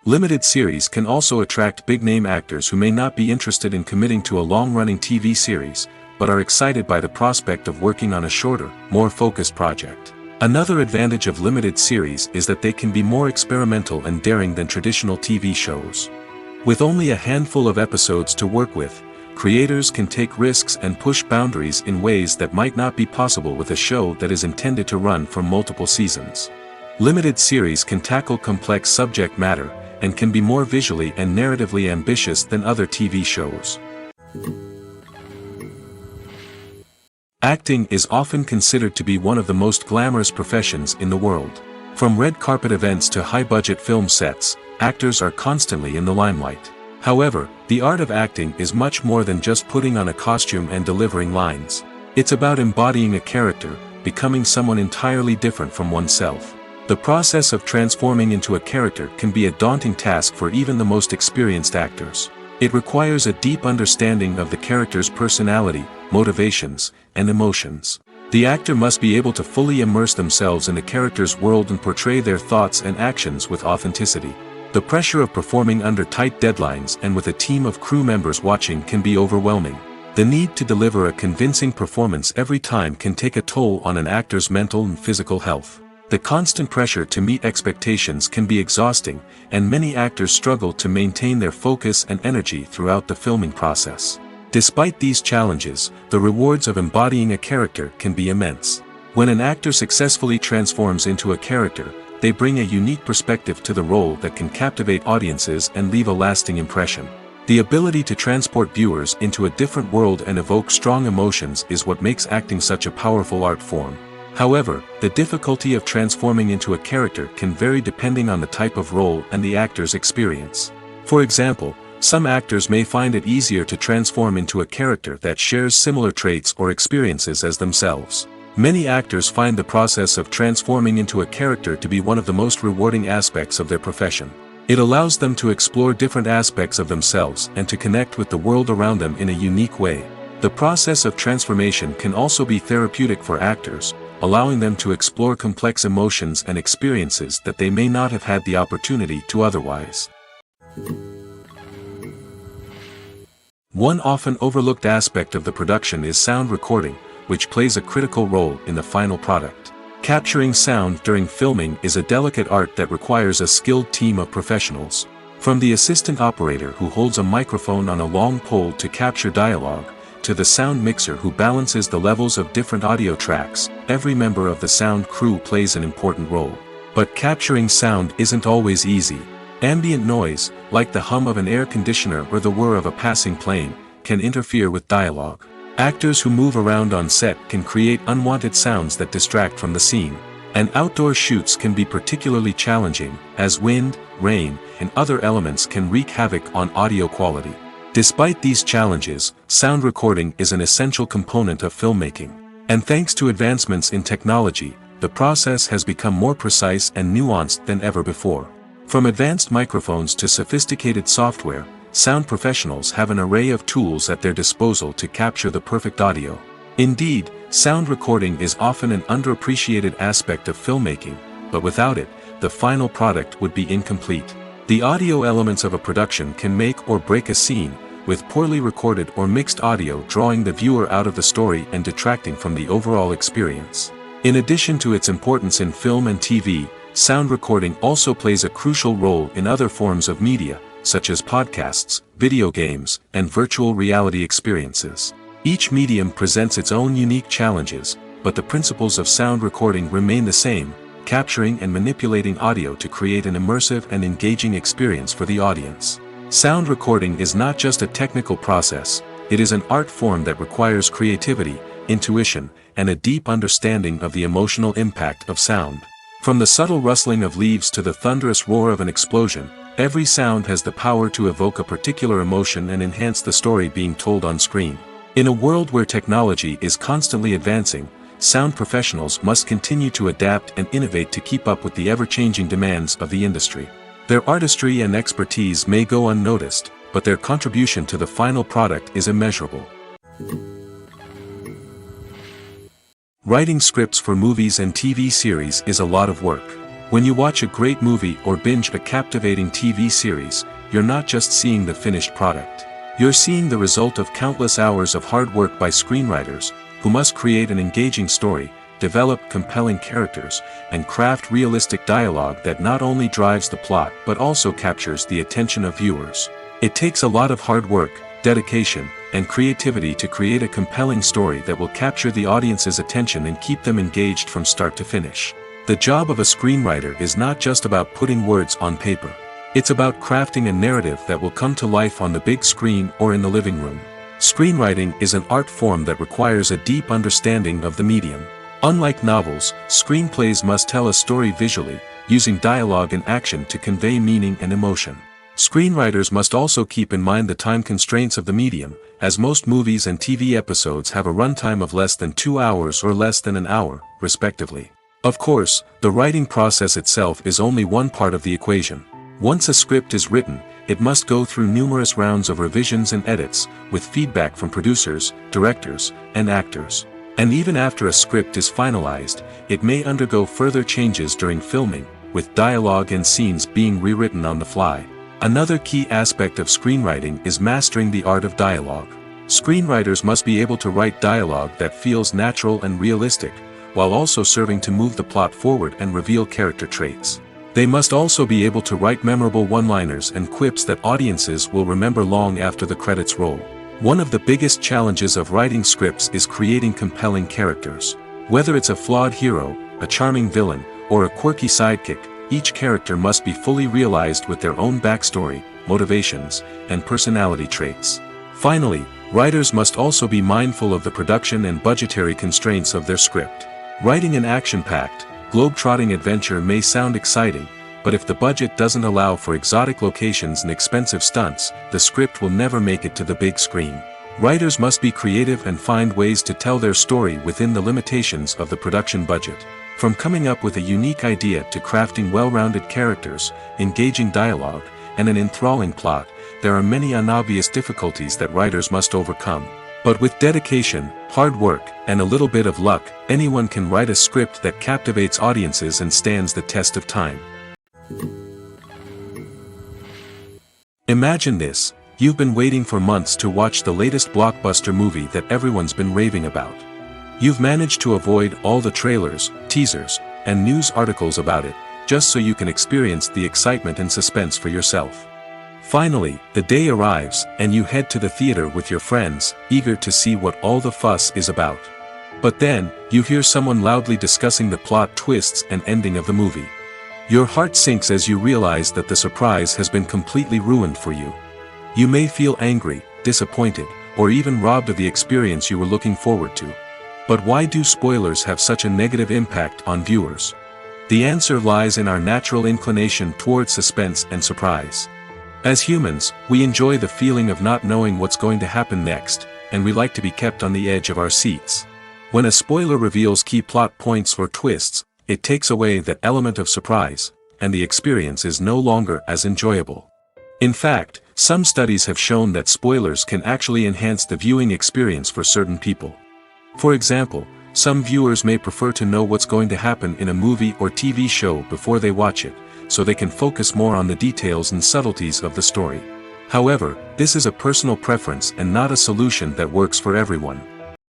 Limited series can also attract big-name actors who may not be interested in committing to a long-running TV series, but are excited by the prospect of working on a shorter, more focused project. Another advantage of limited series is that they can be more experimental and daring than traditional TV shows. With only a handful of episodes to work with, creators can take risks and push boundaries in ways that might not be possible with a show that is intended to run for multiple seasons. Limited series can tackle complex subject matter, and can be more visually and narratively ambitious than other TV shows. Acting is often considered to be one of the most glamorous professions in the world. From red carpet events to high-budget film sets, actors are constantly in the limelight. However, the art of acting is much more than just putting on a costume and delivering lines. It's about embodying a character, becoming someone entirely different from oneself. The process of transforming into a character can be a daunting task for even the most experienced actors. It requires a deep understanding of the character's personality, motivations, and emotions. The actor must be able to fully immerse themselves in the character's world and portray their thoughts and actions with authenticity. The pressure of performing under tight deadlines and with a team of crew members watching can be overwhelming. The need to deliver a convincing performance every time can take a toll on an actor's mental and physical health. The constant pressure to meet expectations can be exhausting, and many actors struggle to maintain their focus and energy throughout the filming process. Despite these challenges, the rewards of embodying a character can be immense. When an actor successfully transforms into a character, they bring a unique perspective to the role that can captivate audiences and leave a lasting impression. The ability to transport viewers into a different world and evoke strong emotions is what makes acting such a powerful art form. However, the difficulty of transforming into a character can vary depending on the type of role and the actor's experience. For example, some actors may find it easier to transform into a character that shares similar traits or experiences as themselves. Many actors find the process of transforming into a character to be one of the most rewarding aspects of their profession. It allows them to explore different aspects of themselves and to connect with the world around them in a unique way. The process of transformation can also be therapeutic for actors, allowing them to explore complex emotions and experiences that they may not have had the opportunity to otherwise. One often overlooked aspect of the production is sound recording, which plays a critical role in the final product. Capturing sound during filming is a delicate art that requires a skilled team of professionals. From the assistant operator who holds a microphone on a long pole to capture dialogue, to the sound mixer who balances the levels of different audio tracks, every member of the sound crew plays an important role. But capturing sound isn't always easy. Ambient noise, like the hum of an air conditioner or the whir of a passing plane, can interfere with dialogue. Actors who move around on set can create unwanted sounds that distract from the scene. And outdoor shoots can be particularly challenging, as wind, rain, and other elements can wreak havoc on audio quality. Despite these challenges, sound recording is an essential component of filmmaking. And thanks to advancements in technology, the process has become more precise and nuanced than ever before. From advanced microphones to sophisticated software, sound professionals have an array of tools at their disposal to capture the perfect audio. Indeed, sound recording is often an underappreciated aspect of filmmaking, but without it, the final product would be incomplete. The audio elements of a production can make or break a scene, with poorly recorded or mixed audio drawing the viewer out of the story and detracting from the overall experience. In addition to its importance in film and TV, sound recording also plays a crucial role in other forms of media, such as podcasts, video games, and virtual reality experiences. Each medium presents its own unique challenges, but the principles of sound recording remain the same, capturing and manipulating audio to create an immersive and engaging experience for the audience. Sound recording is not just a technical process, it is an art form that requires creativity, intuition, and a deep understanding of the emotional impact of sound. From the subtle rustling of leaves to the thunderous roar of an explosion, every sound has the power to evoke a particular emotion and enhance the story being told on screen. In a world where technology is constantly advancing, sound professionals must continue to adapt and innovate to keep up with the ever-changing demands of the industry. Their artistry and expertise may go unnoticed, but their contribution to the final product is immeasurable. Writing scripts for movies and TV series is a lot of work. When you watch a great movie or binge a captivating TV series, you're not just seeing the finished product. You're seeing the result of countless hours of hard work by screenwriters, who must create an engaging story, develop compelling characters, and craft realistic dialogue that not only drives the plot but also captures the attention of viewers. It takes a lot of hard work, dedication, and creativity to create a compelling story that will capture the audience's attention and keep them engaged from start to finish. The job of a screenwriter is not just about putting words on paper. It's about crafting a narrative that will come to life on the big screen or in the living room. Screenwriting is an art form that requires a deep understanding of the medium. Unlike novels, screenplays must tell a story visually, using dialogue and action to convey meaning and emotion. Screenwriters must also keep in mind the time constraints of the medium, as most movies and TV episodes have a runtime of less than 2 hours or less than an hour, respectively. Of course, the writing process itself is only one part of the equation. Once a script is written, it must go through numerous rounds of revisions and edits, with feedback from producers, directors, and actors. And even after a script is finalized, it may undergo further changes during filming, with dialogue and scenes being rewritten on the fly. Another key aspect of screenwriting is mastering the art of dialogue. Screenwriters must be able to write dialogue that feels natural and realistic, while also serving to move the plot forward and reveal character traits. They must also be able to write memorable one-liners and quips that audiences will remember long after the credits roll. One of the biggest challenges of writing scripts is creating compelling characters. Whether it's a flawed hero, a charming villain, or a quirky sidekick, each character must be fully realized with their own backstory, motivations, and personality traits. Finally, writers must also be mindful of the production and budgetary constraints of their script. Writing an action-packed, globe-trotting adventure may sound exciting, but if the budget doesn't allow for exotic locations and expensive stunts, the script will never make it to the big screen. Writers must be creative and find ways to tell their story within the limitations of the production budget. From coming up with a unique idea to crafting well-rounded characters, engaging dialogue, and an enthralling plot, there are many unobvious difficulties that writers must overcome. But with dedication, hard work, and a little bit of luck, anyone can write a script that captivates audiences and stands the test of time. Imagine this: you've been waiting for months to watch the latest blockbuster movie that everyone's been raving about. You've managed to avoid all the trailers, teasers, and news articles about it, just so you can experience the excitement and suspense for yourself. Finally, the day arrives, and you head to the theater with your friends, eager to see what all the fuss is about. But then, you hear someone loudly discussing the plot twists and ending of the movie. Your heart sinks as you realize that the surprise has been completely ruined for you. You may feel angry, disappointed, or even robbed of the experience you were looking forward to. But why do spoilers have such a negative impact on viewers? The answer lies in our natural inclination towards suspense and surprise. As humans, we enjoy the feeling of not knowing what's going to happen next, and we like to be kept on the edge of our seats. When a spoiler reveals key plot points or twists, it takes away that element of surprise, and the experience is no longer as enjoyable. In fact, some studies have shown that spoilers can actually enhance the viewing experience for certain people. For example, some viewers may prefer to know what's going to happen in a movie or TV show before they watch it, so they can focus more on the details and subtleties of the story. However, this is a personal preference and not a solution that works for everyone.